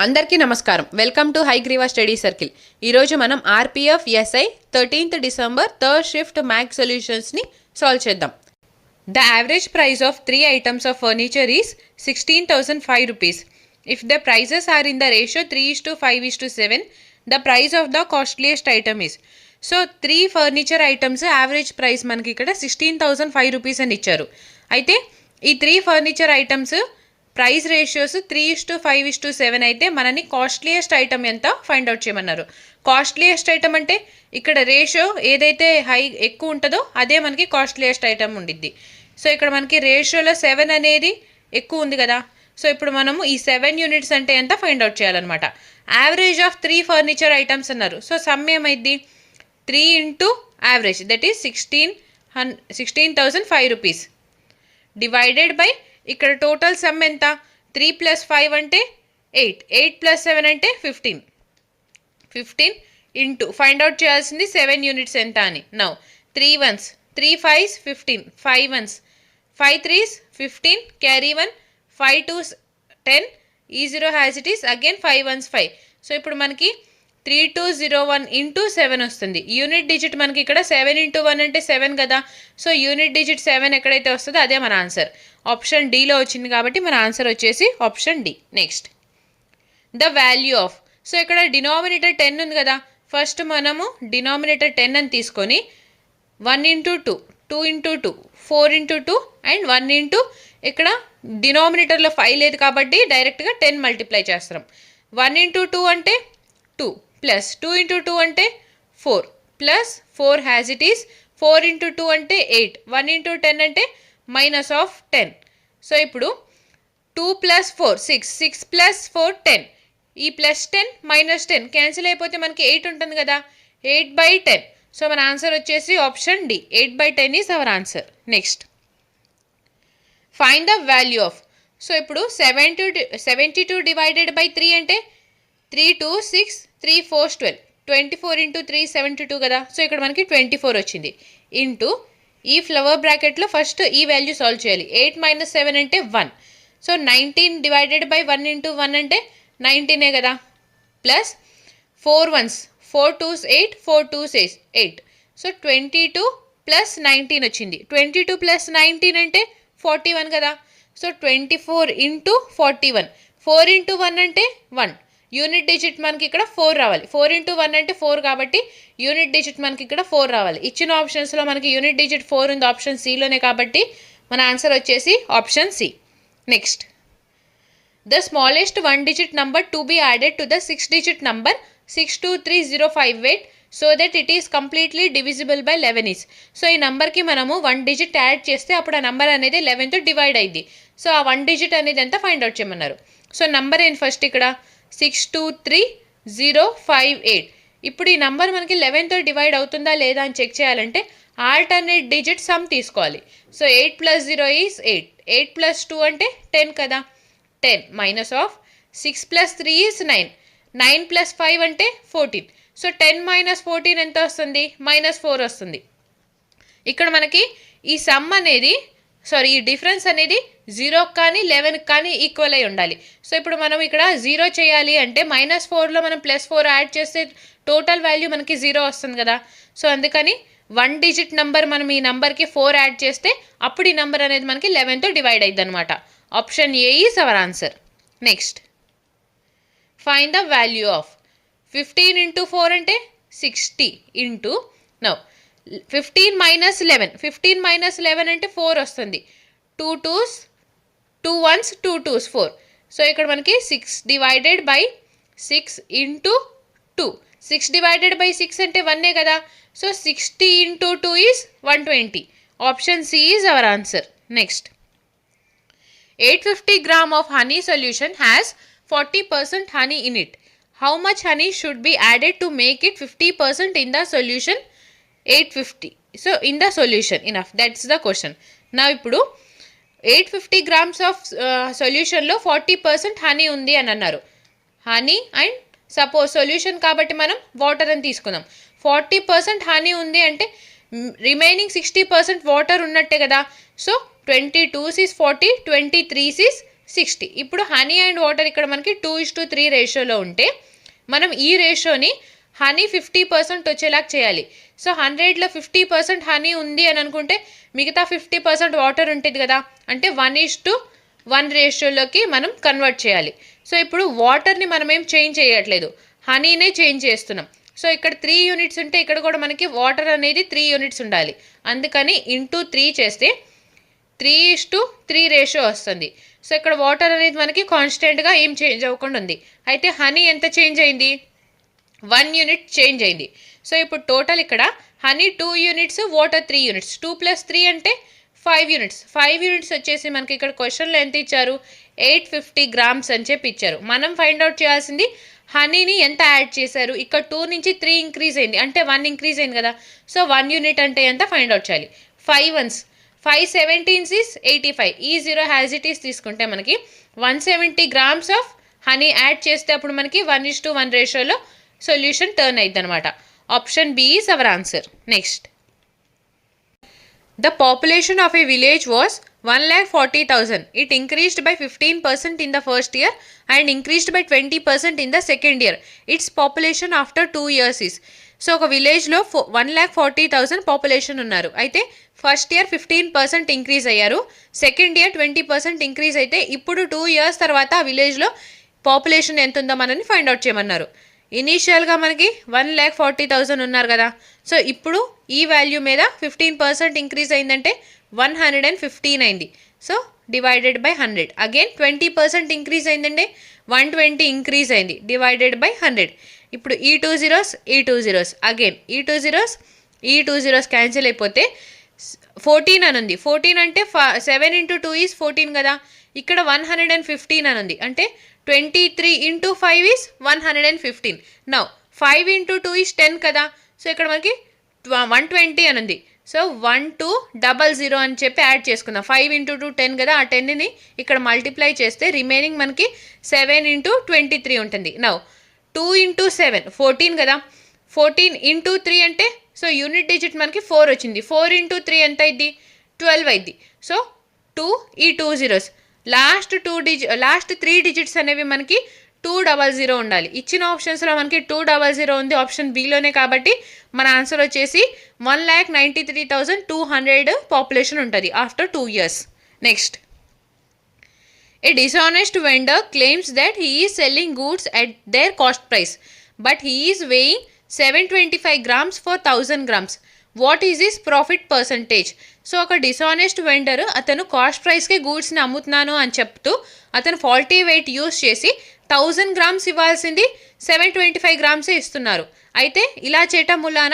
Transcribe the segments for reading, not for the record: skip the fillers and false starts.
అందరికీ నమస్కారం. Welcome to Hayagriva study circle. ఈరోజు మనం RPF SI 13th December third shift maths సొల్యూషన్స్ని సాల్వ్ చేద్దాం. The average price of 3 items of furniture is 16,005 rupees. If the prices are in the ratio 3:5:7, the price of the costliest item is. So 3 furniture items average price మనకి ఇక్కడ 16,005 rupees అని ఇచ్చారు. అయితే ఈ 3 furniture items price ratios 3:5:7 అయితే మనని costliest item ఎంత find out చేయమన్నారు. కాస్ట్లీయెస్ట్ ఐటమ్ అంటే ఇక్కడ రేషియో ఏదైతే ఎక్కువ ఉంటుందో అదే మనకి కాస్ట్లీయెస్ట్ ఐటమ్ ఉండిద్ది. సో ఇక్కడ మనకి రేషియోలో 7 అనేది ఎక్కువ ఉంది కదా. సో ఇప్పుడు మనము ఈ 7 units అంటే ఎంత ఫైండ్ అవుట్ చేయాలన్నమాట. యావరేజ్ ఆఫ్ 3 ఫర్నిచర్ ఐటమ్స్ అన్నారు. సో సమ్ ఏమైంది, 3 into average that is 16,005 rupees divided by ఇక్కడ టోటల్ సమ్ ఎంత, 3 + 5 అంటే 8, 8 + 7 అంటే 15 ఇంటూ ఫైండ్ అవుట్ చేయాల్సింది 7 units ఎంత అని. Now 3 ones, 3 5s 15, 5 ones, 5 3s 15, carry 1, 5 2s 10, E0 has it is again 5 ones 5. So ఇప్పుడు మనకి 3201 into 7 వస్తుంది. యూనిట్ డిజిట్ మనకి ఇక్కడ 7 into 1 అంటే 7 కదా. సో యూనిట్ డిజిట్ 7 ఎక్కడైతే వస్తుందో అదే మన ఆన్సర్. ఆప్షన్ డీలో వచ్చింది కాబట్టి మన ఆన్సర్ వచ్చేసి option D. Next the value of. So ఇక్కడ డినామినేటర్ 10 ఉంది కదా. ఫస్ట్ మనము డినామినేటర్ 10 అని తీసుకొని 1 into 2, 2 into 2, 4 into 2 and 1 into ఇక్కడ డినామినేటర్లో 5 లేదు కాబట్టి డైరెక్ట్గా 10 మల్టిప్లై చేస్తాం. 1 into 2 అంటే 2 ప్లస్ 2 into 2 అంటే 4 plus 4 has it is 4 into 2 అంటే 8, 1 into 10 అంటే మైనస్ ఆఫ్ 10. సో ఇప్పుడు 2 + 4 6, 6 + 4 10, ఈ +10 -10 క్యాన్సిల్ అయిపోతే మనకి 8 ఉంటుంది కదా. 8/10. సో మన ఆన్సర్ వచ్చేసి option D, 8/10 is our answer. Next find the value of. So ఇప్పుడు 72 డివైడెడ్ బై 3 అంటే 3 2 6 3 4 12, 24 into 3 72 కదా. సో ఇక్కడ మనకి 24 వచ్చింది. ఇంటూ ఈ ఫ్లవర్ బ్రాకెట్లో ఫస్ట్ ఈ వాల్యూ సాల్వ్ చేయాలి. 8 - 7 అంటే 1. సో 19 డివైడెడ్ బై 1 into 1 అంటే 19 కదా. Plus 4 ones, 4 2s 8, 4 2s 8. So 22 + 19 వచ్చింది. 22 + 19 అంటే 41 కదా. సో 24 into 41, 4 into 1 అంటే 1. యూనిట్ డిజిట్ మనకి ఇక్కడ 4 రావాలి. 4 into 1 అంటే 4 కాబట్టి యూనిట్ డిజిట్ మనకి ఇక్కడ 4 రావాలి. ఇచ్చిన ఆప్షన్స్లో మనకి యూనిట్ డిజిట్ 4 ఉంది ఆప్షన్ సిలోనే కాబట్టి మన ఆన్సర్ వచ్చేసి option C. Next the smallest 1 digit number to be added to the 6 digit number 62305 so that it is completely divisible by 11 is. So ఈ నెంబర్కి మనము 1 digit యాడ్ చేస్తే అప్పుడు ఆ నెంబర్ అనేది 11తో డివైడ్ అయింది. సో ఆ 1 digit అనేది ఎంత ఫైండ్ అవుట్ చేయమన్నారు. సో నెంబర్ ఏంటి ఫస్ట్ ఇక్కడ 62305. ఇప్పుడు ఈ నంబర్ మనకి 11తో డివైడ్ అవుతుందా లేదా అని చెక్ చేయాలంటే ఆల్టర్నేట్ డిజిట్ సమ్ తీసుకోవాలి. సో 8 + 0 ఈజ్ 8, 8 + 2 అంటే 10 కదా. 10 మైనస్ ఆఫ్ 6 + 3 ఈజ్ 9, 9 + 5 అంటే 14. సో 10 - 14 ఎంత వస్తుంది, -4 వస్తుంది. ఇక్కడ మనకి ఈ సమ్ అనేది ఈ డిఫరెన్స్ అనేది 0 కానీ 11 కానీ ఈక్వల్ అయి ఉండాలి. సో ఇప్పుడు మనం ఇక్కడ 0 చేయాలి అంటే -4లో మనం +4 యాడ్ చేస్తే టోటల్ వాల్యూ మనకి 0 వస్తుంది కదా. సో అందుకని 1 digit నెంబర్ మనం ఈ నెంబర్కి 4 యాడ్ చేస్తే అప్పుడు ఈ నెంబర్ అనేది మనకి 11తో డివైడ్ అయ్యింది అనమాట. Option A is our answer. Next find the value of 15 into 4 అంటే 60 ఇంటూ నౌ 15 - 11, 15 - 11 అంటే 4 వస్తుంది. 2 2s 2 1s 2 2s 4. సో ఇక్కడ మనకి 6 divided by 6 into 2, 6 divided by 6 అంటే 1 కదా. So 60 into 2 is 120. Option C is our answer. Next 850 grams of honey solution has 40% honey in it. How much honey should be added to make it 50% in the solution? 850. So in the solution enough, that's the question. నా ఇప్పుడు 850 grams of సొల్యూషన్లో 40% honey ఉంది అని అన్నారు. Honey and suppose solution కాబట్టి మనం water అని తీసుకుందాం. 40% honey ఉంది అంటే రిమైనింగ్ 60% వాటర్ ఉన్నట్టే కదా. So 22 is 40, 23 is 60. ఇప్పుడు హనీ అండ్ వాటర్ ఇక్కడ మనకి 2:3 రేషియోలో ఉంటే మనం ఈ రేషియోని హనీ 50% వచ్చేలాగా చేయాలి. సో 100లో 50% హనీ ఉంది అని అనుకుంటే మిగతా 50% వాటర్ ఉంటుంది కదా, అంటే 1:1 రేషియోలోకి మనం కన్వర్ట్ చేయాలి. సో ఇప్పుడు వాటర్ని మనం ఏం చేంజ్ చేయట్లేదు, హనీనే చేంజ్ చేస్తున్నాం. సో ఇక్కడ 3 యూనిట్స్ ఉంటే ఇక్కడ కూడా మనకి వాటర్ అనేది 3 యూనిట్స్ ఉండాలి. అందుకని ఇంటూ 3 చేస్తే 3:3 రేషియో వస్తుంది. సో ఇక్కడ వాటర్ అనేది మనకి కాన్స్టెంట్గా ఏం చేంజ్ అవ్వకుండా ఉంది. అయితే హనీ ఎంత చేంజ్ అయింది, 1 యూనిట్ చేంజ్ అయింది. సో ఇప్పుడు టోటల్ ఇక్కడ హనీ 2 యూనిట్స్, వాటర్ 3 యూనిట్స్. 2 + 3 అంటే 5 యూనిట్స్. 5 యూనిట్స్ వచ్చేసి మనకి ఇక్కడ క్వశ్చన్లో ఎంత ఇచ్చారు, 850 గ్రామ్స్ అని చెప్పి ఇచ్చారు. మనం ఫైండ్ అవుట్ చేయాల్సింది హనీని ఎంత యాడ్ చేశారు. ఇక్కడ 2 నుంచి 3 ఇంక్రీజ్ అయింది, అంటే 1 ఇంక్రీజ్ అయింది కదా. సో 1 యూనిట్ అంటే ఎంత ఫైండ్ అవుట్ చేయాలి. 5 1s 5 17s is 85. ఈ 0 హ్యాజ్ ఇట్ ఈస్ తీసుకుంటే మనకి 170 గ్రామ్స్ ఆఫ్ హనీ యాడ్ చేస్తే అప్పుడు మనకి 1:1 రేషియోలో సొల్యూషన్ టర్న్ అయింది అనమాట. Option B is our answer. Next, the population of a village was 1,40,000. It increased by 15% in the first year and increased by 20% in the second year. Its population after 2 years is. So ఒక విలేజ్లో 1,40,000 population ఉన్నారు. అయితే first year 15% increase అయ్యారు, second year 20% increase అయితే ఇప్పుడు 2 years తర్వాత ఆ విలేజ్లో పాపులేషన్ ఎంత ఉందో మనని ఫైండ్ అవుట్ చేయమన్నారు. ఇనీషియల్గా మనకి 1,40,000 ఉన్నారు కదా. సో ఇప్పుడు ఈ వాల్యూ మీద 15% ఇంక్రీజ్ అయిందంటే 115 అయింది. So divided by 100. Again 20% increase అయిందంటే 120 ఇంక్రీజ్ అయింది, డివైడెడ్ బై 100. ఇప్పుడు ఈ 2 zeros అగైన్ ఈ 2 zeros క్యాన్సిల్ అయిపోతే 14 అని ఉంది. 14 అంటే 7 × 2 ఈజ్ 14 కదా. ఇక్కడ 115 అని ఉంది, అంటే 23 × 5 ఈజ్ 115. నౌ 5 × 2 ఈజ్ 10 కదా. సో ఇక్కడ మనకి 120 అని ఉంది. సో 1200 అని చెప్పి యాడ్ చేసుకుందాం. 5 × 2 10 కదా, ఆ 10ని ఇక్కడ మల్టిప్లై చేస్తే రిమైనింగ్ మనకి 7 × 23 ఉంటుంది. నౌ 2 × 7 14 కదా. 14 × 3 అంటే సో యూనిట్ డిజిట్ మనకి 4 వచ్చింది. 4 × 3 ఎంత అయింది, 12 అయింది. సో 2 ఈ 2 zeros లాస్ట్ 3 డిజిట్స్ అనేవి మనకి 200 ఉండాలి. ఇచ్చిన ఆప్షన్స్లో మనకి 200 ఉంది ఆప్షన్ బిలోనే, కాబట్టి మన ఆన్సర్ వచ్చేసి 1,93,200 పాపులేషన్ ఉంటుంది after 2 years. Next, a dishonest vendor claims that he is selling goods at their cost price, but he is weighing 725 grams for 1000 grams. What is his profit percentage? So ఒక dishonest vendor అతను cost ప్రైస్కి గూడ్స్ని అమ్ముతున్నాను అని చెప్తూ అతను faulty wait use చేసి 1000 grams ఇవ్వాల్సింది 725 grams ఇస్తున్నారు. అయితే ఇలా చేయటం మూలాన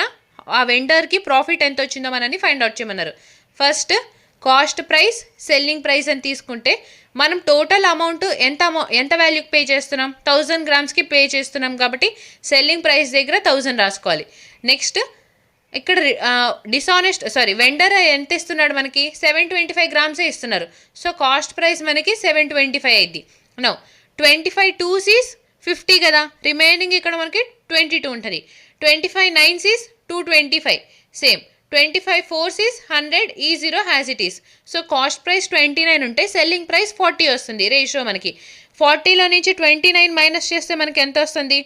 ఆ వెండర్కి ప్రాఫిట్ ఎంత వచ్చిందో మనని ఫైండ్ అవుట్ చేయమన్నారు. First cost price, selling price అని తీసుకుంటే మనం టోటల్ అమౌంట్ ఎంత వాల్యూకి పే చేస్తున్నాం, 1000 grams పే చేస్తున్నాం కాబట్టి సెల్లింగ్ ప్రైస్ దగ్గర 1000 రాసుకోవాలి. నెక్స్ట్ ఇక్కడ వెండర్ ఎంత ఇస్తున్నాడు మనకి, 725 grams ఇస్తున్నారు. సో కాస్ట్ ప్రైస్ మనకి 725 అయింది. నో 25 2s ఈజ్ 50 కదా, రిమైనింగ్ ఇక్కడ మనకి 22 ఉంటుంది. 25 9s is 225, same 25 4s is 100, ఈ 0 has it is. So cost price 29 ఉంటే సెల్లింగ్ ప్రైస్ 40 వస్తుంది. రేషియో మనకి 40లో నుంచి 29 మైనస్ చేస్తే మనకి ఎంత వస్తుంది,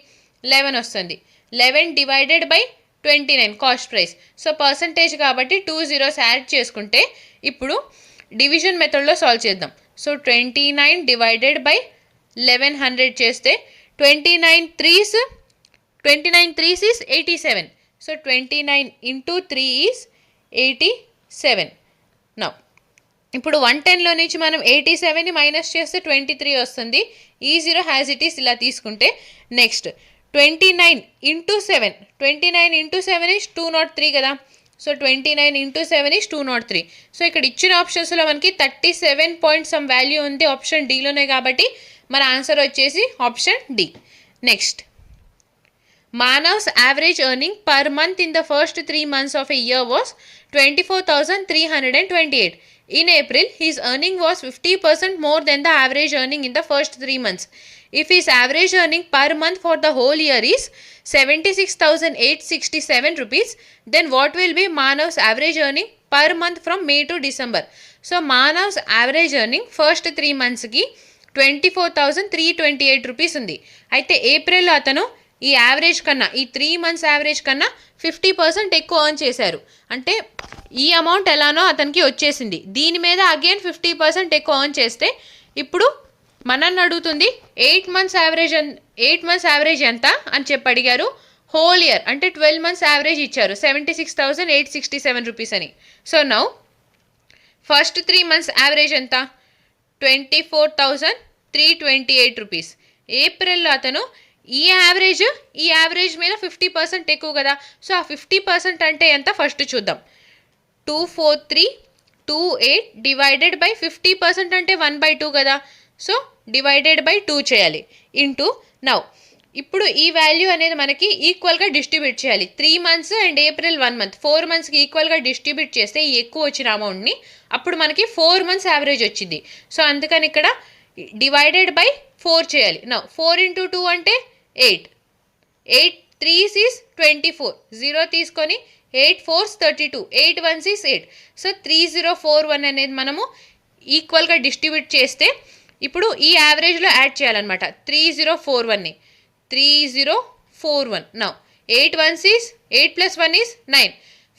11 వస్తుంది. 11 divided by 29 cost price. So percentage కాబట్టి 2 zeros యాడ్ చేసుకుంటే ఇప్పుడు డివిజన్ మెథడ్లో సాల్వ్ చేద్దాం. సో 29 డివైడెడ్ బై 1100 చేస్తే 29 3s is 87. So 29 × 3 is 87. Now ఇప్పుడు 110లో నుంచి మనం 87ని మైనస్ చేస్తే 23 వస్తుంది. ఈ 0 హ్యాజ్ ఇట్ ఈస్ ఇలా తీసుకుంటే నెక్స్ట్ 29 × 7 ఈజ్ 203 కదా. So 29 × 7 is 203. సో ఇక్కడ ఇచ్చిన ఆప్షన్స్లో మనకి 37 పాయింట్ సమ్ వాల్యూ ఉంది ఆప్షన్ డీలోనే, కాబట్టి మన ఆన్సర్ వచ్చేసి option D. Next, Manav's average earning per month in the first 3 months of a year was 24,328. In April, his earning was 50% more than the average earning in the first 3 months. If his average earning per month for the whole year is 76,867 rupees, then what will be Manav's average earning per month from May to December? So Manav's average earning first 3 months ki 24,328 rupees ఉంది. అయితే ఏప్రిల్లో అతను ఈ average కన్నా, ఈ 3 months average కన్నా 50% ఎక్కువ earn చేశారు. అంటే ఈ అమౌంట్ ఎలానో అతనికి వచ్చేసింది. దీని మీద అగైన్ 50% ఎక్కువ ఎర్న్ చేస్తే ఇప్పుడు మనల్ని అడుగుతుంది 8 months యావరేజ్ ఎంత అని చెప్పి అడిగారు. హోల్ ఇయర్ అంటే 12 months యావరేజ్ ఇచ్చారు 76,867 రూపీస్ అని. So now first 3 months average ఎంత? 24,328 రూపీస్. ఏప్రిల్లో అతను ఈ యావరేజ్ మీద 50% ఎక్కువ కదా. సో ఆ 50% అంటే ఎంత ఫస్ట్ చూద్దాం. 24328 డివైడెడ్ బై 50% అంటే 1/2 కదా. సో డివైడెడ్ బై 2 చేయాలి ఇంటూ నౌ. ఇప్పుడు ఈ వాల్యూ అనేది మనకి ఈక్వల్గా డిస్ట్రిబ్యూట్ చేయాలి. 3 months అండ్ ఏప్రిల్ 1 month 4 monthsకి ఈక్వల్గా డిస్ట్రిబ్యూట్ చేస్తే ఈ ఎక్కువ వచ్చిన అమౌంట్ని అప్పుడు మనకి 4 months యావరేజ్ వచ్చింది. సో అందుకని ఇక్కడ డివైడెడ్ బై 4 చేయాలి. నౌ 4 into 2 అంటే 8 3s is 24 0 తీసుకొని 8 4s 32 8 1s is 8. సో 3041 అనేది మనము ఈక్వల్గా డిస్ట్రిబ్యూట్ చేస్తే ఇప్పుడు ఈ యావరేజ్లో యాడ్ చేయాలన్నమాట. 3041ని 3041. Now 8 1s is 8 plus 1 is 9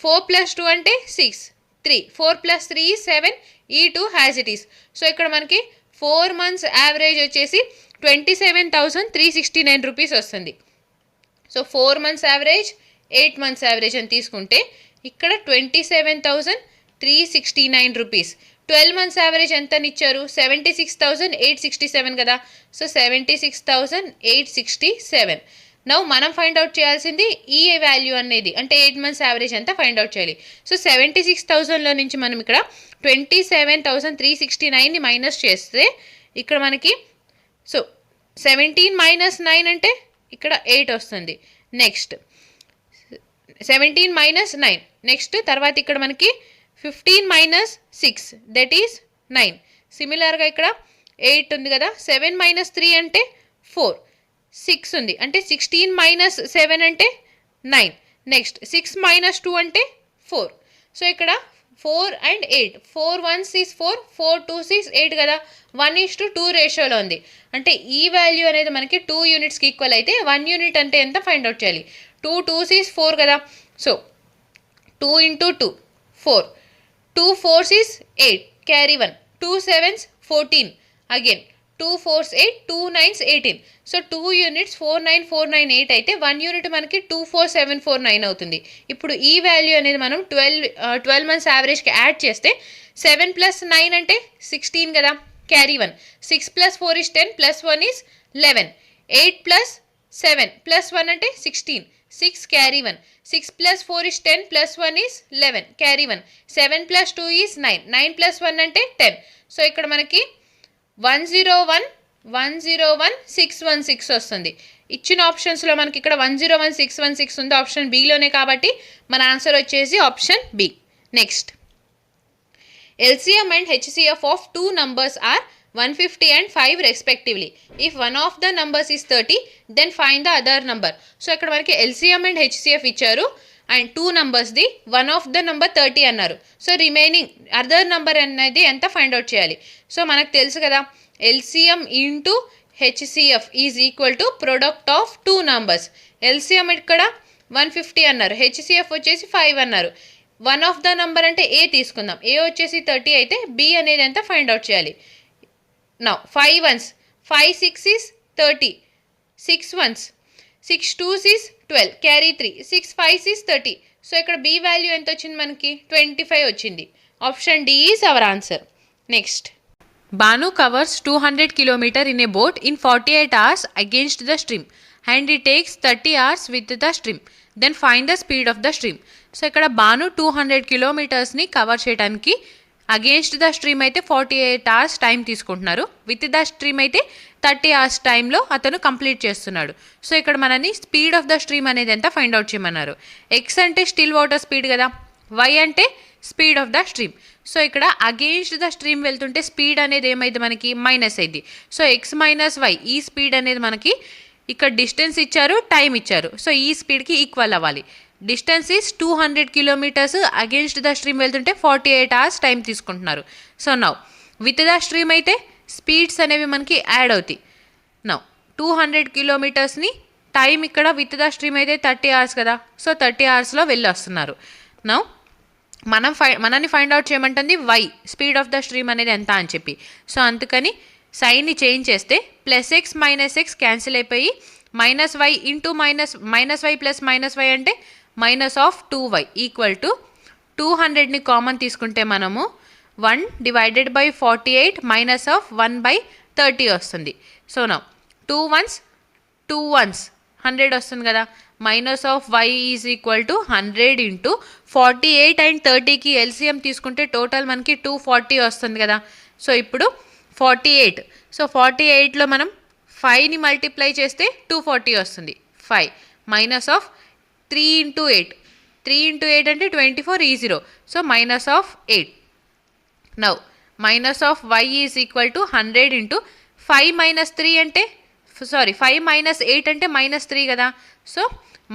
4 plus 2 అంటే 6 3 4 plus 3 is 7 ఈ 2 has it is. సో ఇక్కడ మనకి 4 months యావరేజ్ వచ్చేసి 27,369 రూపీస్ వస్తుంది. So 4 months average 8 months average అని తీసుకుంటే ఇక్కడ 27,369 రూపీస్. 12 months యావరేజ్ ఎంత ఇచ్చారు? 76,867 కదా. సో 76,867. నౌ మనం ఫైండ్ అవుట్ చేయాల్సింది ఈ వాల్యూ అనేది, అంటే 8 months యావరేజ్ ఎంత ఫైండ్ అవుట్ చేయాలి. సో 76,000లో నుంచి మనం ఇక్కడ 27,369ని మైనస్ చేస్తే ఇక్కడ మనకి సో 17 minus 9 అంటే ఇక్కడ 8 వస్తుంది. నెక్స్ట్ 17 minus 9 నెక్స్ట్ తర్వాత ఇక్కడ మనకి 15 minus 6 దట్ ఈస్ 9. సిమిలర్గా ఇక్కడ 8 ఉంది కదా. 7 minus 3 అంటే 4 6 ఉంది అంటే 16 minus 7 అంటే 9. నెక్స్ట్ 6 minus 2 అంటే 4. సో ఇక్కడ 4 and 8 4 1s is 4 4 2s is 8 కదా. 1:2 రేషియోలో ఉంది. అంటే ఈ వాల్యూ అనేది మనకి 2 unitsకి ఈక్వల్ అయితే 1 unit అంటే ఎంత ఫైండ్ అవుట్ చేయాలి. 2 2s is 4 కదా. So 2 into 2 4 2 4s is 8 carry 1 2 7s 14 again 2 4s 8 2 9s 18. So 2 units 49498 అయితే 1 unit మనకి 24749 అవుతుంది. ఇప్పుడు ఈ వాల్యూ అనేది మనం 12 months యావరేజ్కి యాడ్ చేస్తే 7 plus 9 అంటే 16 కదా. Carry 1 6 plus 4 is 10 plus 1 is 11 8 plus 7 plus 1 అంటే 16 6 carry 1 6 plus 4 is 10 plus 1 is 11 carry 1 7 plus 2 is 9 9 plus 1 అంటే 10. సో ఇక్కడ మనకి 101,616 వస్తుంది. ఇచ్చిన ఆప్షన్స్లో మనకి ఇక్కడ 101,616 ఉంది ఆప్షన్ బిలోనే, కాబట్టి మన ఆన్సర్ వచ్చేసి option B. Next LCM and HCF of two numbers are 150 and 5 respectively. If one of the numbers is 30, then find the other number. So ఇక్కడ మనకి LCM and HCF ఇచ్చారు and 2 numbers one of the number 30 అన్నారు. So remaining other number అనేది ఎంత find out చేయాలి. So మనకు తెలుసు కదా LCM into HCF is equal to product of 2 numbers. LCM ఇక్కడ 150 అన్నారు, HCF వచ్చేసి 5 అన్నారు. వన్ ఆఫ్ ద నెంబర్ అంటే ఏ తీసుకుందాం. ఏ వచ్చేసి 30 అయితే బి అనేది ఎంత ఫైండ్ అవుట్ చేయాలి. Now 5 1s 5 6 is 30 6 1s 6 2s is 12 carry 3 6 5s is 30. So ఇక్కడ బి వాల్యూ ఎంత వచ్చింది మనకి 25 వచ్చింది. Option D is our answer. Next Banu covers 200 km in a boat in 48 hours against the stream and it takes 30 hours with the stream. Then find the speed of the stream. So ఇక్కడ Banu 200 కిలోమీటర్స్ని cover చేయడానికి against the stream అయితే 48 hours time తీసుకుంటున్నారు, with the stream అయితే 30 hours టైంలో అతను complete చేస్తున్నాడు. So ఇక్కడ మనని స్పీడ్ ఆఫ్ ద స్ట్రీమ్ అనేది ఎంత ఫైండ్ అవుట్ చేయమన్నారు. ఎక్స్ అంటే స్టిల్ వాటర్ స్పీడ్ కదా, వై అంటే speed of the stream. So ఇక్కడ అగేన్స్ట్ ద స్ట్రీమ్ వెళ్తుంటే స్పీడ్ అనేది ఏమైంది మనకి మైనస్ అయింది. సో ఎక్స్ మైనస్ వై ఈ స్పీడ్ అనేది మనకి ఇక్కడ డిస్టెన్స్ ఇచ్చారు, టైం ఇచ్చారు. సో ఈ స్పీడ్కి ఈక్వల్ అవ్వాలి. Distance is 200 kilometres, against the stream వెళ్తుంటే 48 hours టైం తీసుకుంటున్నారు. So now with the stream అయితే స్పీడ్స్ అనేవి మనకి యాడ్ అవుతాయి. నౌ 200 కిలోమీటర్స్ని టైం ఇక్కడ విత్ ద స్ట్రీమ్ అయితే 30 అవర్స్ కదా, సో 30 అవర్స్లో వెళ్ళి వస్తున్నారు. నౌ మనల్ని ఫైండ్ అవుట్ చేయమంటుంది y, speed of the stream అనేది ఎంత అని చెప్పి. సో అందుకని సైన్ని చేంజ్ చేస్తే +x - x క్యాన్సిల్ అయిపోయి -y into -y plus -y అంటే -2y ఈక్వల్ టు 200ని కామన్ తీసుకుంటే మనము 1/48 -1/30 వస్తుంది. సో నా 2 ones 100 వస్తుంది కదా, -y is equal to 100 into 48 and 30కి ఎల్సిఎం తీసుకుంటే టోటల్ మనకి 240 వస్తుంది కదా. సో ఇప్పుడు 48, సో 48లో మనం 5ని మల్టిప్లై చేస్తే 240 వస్తుంది. 5 -3 × 8, 3 × 8 అంటే 24 ఈ 0, so -8. Now -y is equal to 100 into 5 - 3 అంటే 5 - 8 అంటే -3 కదా, so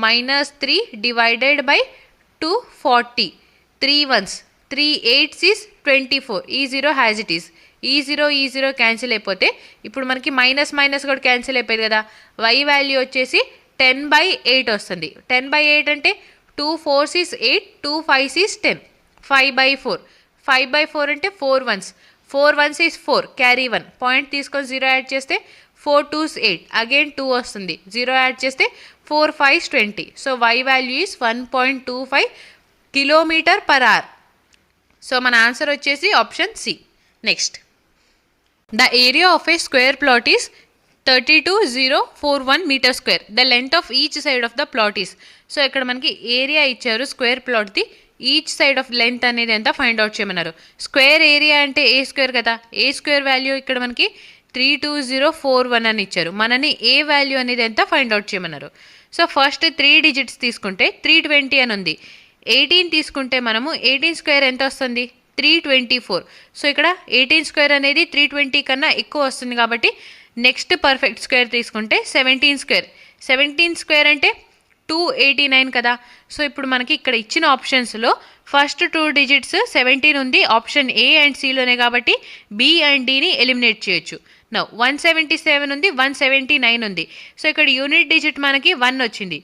-3 divided by 240. 3 ones 3 8s is 24. ఈ 0 హ్యాజ్ ఇట్ ఈస్. ఈ 0 క్యాన్సిల్ అయిపోతే ఇప్పుడు మనకి మైనస్ కూడా క్యాన్సిల్ అయిపోయింది కదా. y వాల్యూ వచ్చేసి 10/8 వస్తుంది. 10/8 అంటే 2 4s is 8, 2 5s is 10, 5/4. 5/4 అంటే 4 ones, 4 ones is 4, carry 1, point తీసుకొని 0 యాడ్ చేస్తే 4 2s 8, అగైన్ 2 వస్తుంది, 0 యాడ్ చేస్తే 4 5s 20. So y value is 1.25 km/h. So మన ఆన్సర్ వచ్చేసి option C. Next, the area of a square plot is 32,041 metre square. The length of each side of the plot is. So ఇక్కడ మనకి area ఇచ్చారు square ప్లాట్ది, each side of length అనేది ఎంత find out చేయమన్నారు. Square area అంటే a square కదా, ఏ square value ఇక్కడ మనకి 32041 అని ఇచ్చారు. మనని ఏ వాల్యూ అనేది ఎంత ఫైండ్ అవుట్ చేయమన్నారు. సో ఫస్ట్ 3 digits తీసుకుంటే 320 అని ఉంది. 18 తీసుకుంటే మనము 18 స్క్వేర్ ఎంత వస్తుంది, 324. సో ఇక్కడ 18 స్క్వేర్ అనేది 320 కన్నా ఎక్కువ వస్తుంది కాబట్టి నెక్స్ట్ పర్ఫెక్ట్ స్క్వేర్ తీసుకుంటే 17 స్క్వేర్. 17 స్క్వేర్ అంటే 289 కదా. సో ఇప్పుడు మనకి ఇక్కడ ఇచ్చిన ఆప్షన్స్లో ఫస్ట్ 2 digits 17 ఉంది, ఆప్షన్ ఏ అండ్ సిలోనే కాబట్టి బి అండ్ డిని ఎలిమినేట్ చేయొచ్చు. నౌ 177 ఉంది, 179 ఉంది. సో ఇక్కడ యూనిట్ డిజిట్ మనకి 1 వచ్చింది.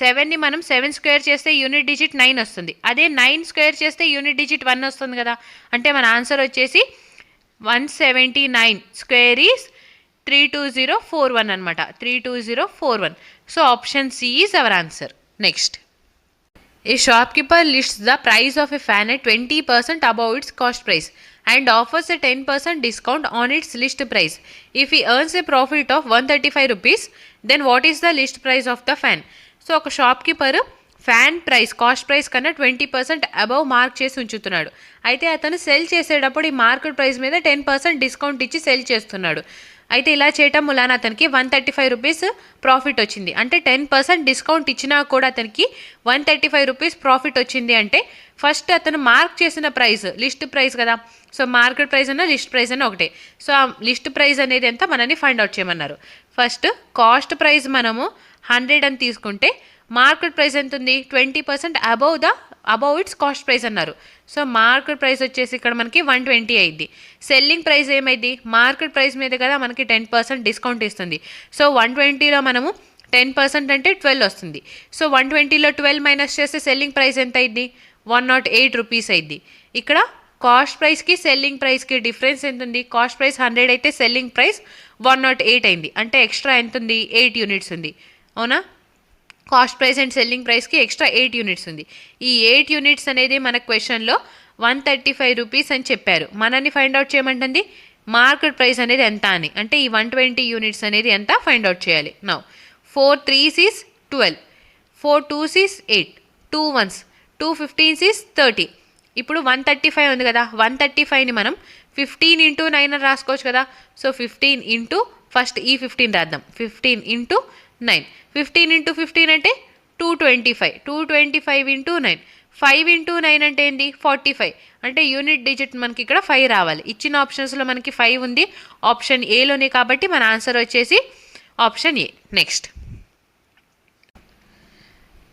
7ని మనం 7 స్క్వేర్ చేస్తే యూనిట్ డిజిట్ 9 వస్తుంది. అదే 9 స్క్వేర్ చేస్తే యూనిట్ డిజిట్ 1 వస్తుంది కదా. అంటే మన ఆన్సర్ వచ్చేసి 179 స్క్వేర్ ఈజ్ 32041 అనమాట, 32041. So option C is our answer. Next, a shopkeeper lists the price of a fan at 20% above its cost price and offers a 10% discount on its list price. If he earns a profit of 135 rupees, then what is the list price of the fan? So ఒక shopkeeper fan price cost price కన్నా 20% above mark చేసి ఉంచుతున్నాడు. అయితే అతను cell చేసేటప్పుడు ఈ market price మీద 10% discount ఇచ్చి cell చేస్తున్నాడు. అయితే ఇలా చేయటం వలన అతనికి 135 రూపీస్ ప్రాఫిట్ వచ్చింది. అంటే 10% డిస్కౌంట్ ఇచ్చినా కూడా అతనికి 135 రూపీస్ ప్రాఫిట్ వచ్చింది. అంటే ఫస్ట్ అతను మార్క్ చేసిన ప్రైస్ లిస్ట్ ప్రైస్ కదా. సో మార్కెట్ ప్రైస్ అన్న లిస్ట్ ప్రైస్ అన్న ఒకటే. సో ఆ లిస్ట్ ప్రైస్ అనేది ఎంత మనని ఫైండ్ అవుట్ చేయమన్నారు. ఫస్ట్ కాస్ట్ ప్రైస్ మనము 100 అని తీసుకుంటే మార్కెట్ ప్రైస్ ఎంత ఉంది, 20% అబౌవ్ ఇట్స్ కాస్ట్ ప్రైస్ అన్నారు. సో మార్కెట్ ప్రైస్ వచ్చేసి ఇక్కడ మనకి 120 అయింది. సెల్లింగ్ ప్రైస్ ఏమైంది, మార్కెట్ ప్రైస్ మీద కదా మనకి 10% డిస్కౌంట్ ఇస్తుంది. సో 120లో మనము 10% అంటే 12 వస్తుంది. సో 120లో 12 మైనస్ చేస్తే సెల్లింగ్ ప్రైస్ ఎంత అయింది, 108 రూపీస్ అయింది. ఇక్కడ కాస్ట్ ప్రైస్కి సెల్లింగ్ ప్రైస్కి డిఫరెన్స్ ఎంత ఉంది, కాస్ట్ ప్రైస్ 100 అయితే సెల్లింగ్ ప్రైస్ 108 అయింది. అంటే ఎక్స్ట్రా ఎంత ఉంది, 8 యూనిట్స్ ఉంది. అవునా, కాస్ట్ ప్రైస్ అండ్ సెల్లింగ్ ప్రైస్కి ఎక్స్ట్రా 8 యూనిట్స్ ఉంది. ఈ 8 యూనిట్స్ అనేది మన క్వశ్చన్లో 135 రూపీస్ అని చెప్పారు. మనని ఫైండ్ అవుట్ చేయమంటుంది మార్కెట్ ప్రైస్ అనేది ఎంత అని. అంటే ఈ 120 యూనిట్స్ అనేది ఎంత ఫైండ్ అవుట్ చేయాలి. Now 4 3s is 12, 4 2s is 8, 2 1s 2 15s is 30. ఇప్పుడు 135 ఉంది కదా, 135ని మనం 15 × 9 అని రాసుకోవచ్చు కదా. సో 15 ఇంటూ ఫస్ట్ ఈ 15 రాద్దాం, 15 × 9, 15 × 15 అంటే 225, 225 × 9, 5 × 9 అంటే ఏంటి 45. అంటే యూనిట్ డిజిట్ మనకి ఇక్కడ 5 రావాలి. ఇచ్చిన ఆప్షన్స్లో మనకి 5 ఉంది, ఆప్షన్ ఏలోనే కాబట్టి మన ఆన్సర్ వచ్చేసి option A. Next,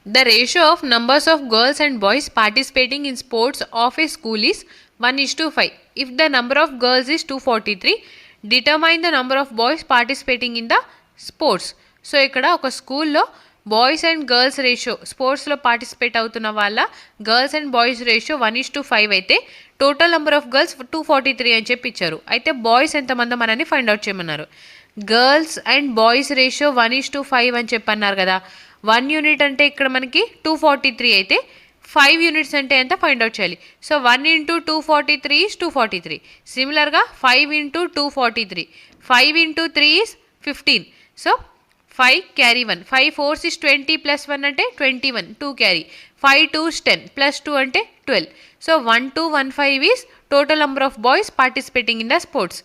the ratio of numbers of girls and boys participating in sports of A school is 1:5. If the number of girls is 243, determine the number of boys participating in the sports. So ఇక్కడ ఒక స్కూల్లో boys and girls ratio, స్పోర్ట్స్లో participate అవుతున్న వాళ్ళ girls and boys ratio 1:5 అయితే total number of girls 243 అని చెప్పి ఇచ్చారు. అయితే బాయ్స్ ఎంతమందో మనని ఫైండ్ అవుట్ చేయమన్నారు. గర్ల్స్ అండ్ బాయ్స్ రేషియో 1:5 అని చెప్పన్నారు కదా. 1 యూనిట్ అంటే ఇక్కడ మనకి 243 అయితే 5 యూనిట్స్ అంటే ఎంత ఫైండ్ అవుట్ చేయాలి. So 1 × 243 is 243. సిమిలర్గా 5 × 243, 5 × 3 ఈజ్ 15. సో 5 క్యారీ 1, 5 4 is 20 + 1 అంటే 21, 2 క్యారీ, 5 2 is 10 + 2 అంటే 12. So 1215 is total number of boys participating in the sports.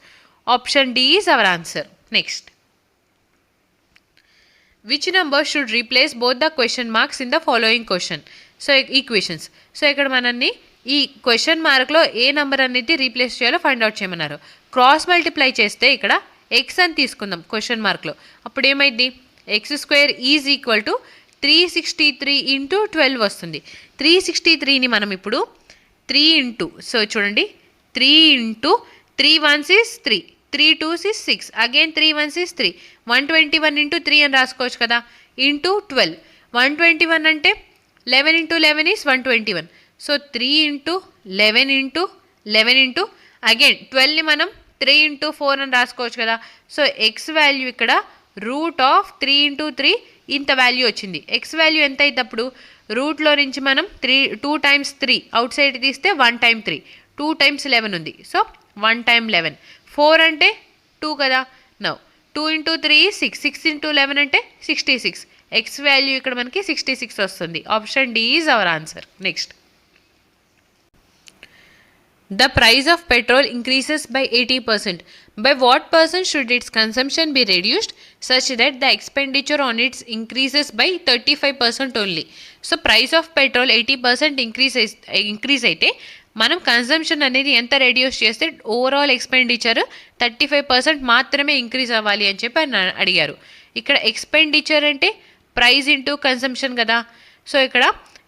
Option D is our answer. Next, which number should replace both the question marks in the following question? So equations. So ఇక్కడ మనల్ని ఈ question మార్క్లో ఏ number అనేది replace చేయాలో find out చేయమన్నారు. Cross multiply చేస్తే ఇక్కడ X అని తీసుకుందాం క్వశ్చన్ మార్క్లో. అప్పుడు ఏమైంది, x² ఈజ్ ఈక్వల్ టు 363 × 12 వస్తుంది. 363ని మనం ఇప్పుడు 3 ఇంటూ, సో చూడండి 3 × 3 1s is 3, 3 2s is 6, again 3 1s is 3, 121 × 3 అని రాసుకోవచ్చు కదా, ఇంటూ 12. 121 అంటే 11 × 11 is 121. సో 3 × 11 × 11 అగైన్ 12ని మనం 3 × 4 అని రాసుకోవచ్చు కదా. సో ఎక్స్ వాల్యూ ఇక్కడ √3 × 3 ఇంత వాల్యూ వచ్చింది. ఎక్స్ వాల్యూ ఎంత అయితే అప్పుడు రూట్లో నుంచి మనం 2 × 3 అవుట్ సైడ్ తీస్తే 1 × 3, 2 × 11 ఉంది. సో 1 × 11, 4 అంటే 2 కదా. నౌ 2 × 3 6, 6 × 11 అంటే 66. ఎక్స్ వాల్యూ ఇక్కడ మనకి 66 వస్తుంది. Option D is our answer. Next, the price of petrol increases by 80%. By what percent should its consumption be reduced such that the expenditure on it increases by 35% only? So price of petrol 80% increase అయితే మనం consumption అనేది ఎంత reduce చేస్తే overall expenditure 35% మాత్రమే increase అవ్వాలి అని చెప్పి అడిగారు. ఇక్కడ ఎక్స్పెండిచర్ అంటే ప్రైస్ ఇంటూ కన్సంప్షన్ కదా. సో ఇక్కడ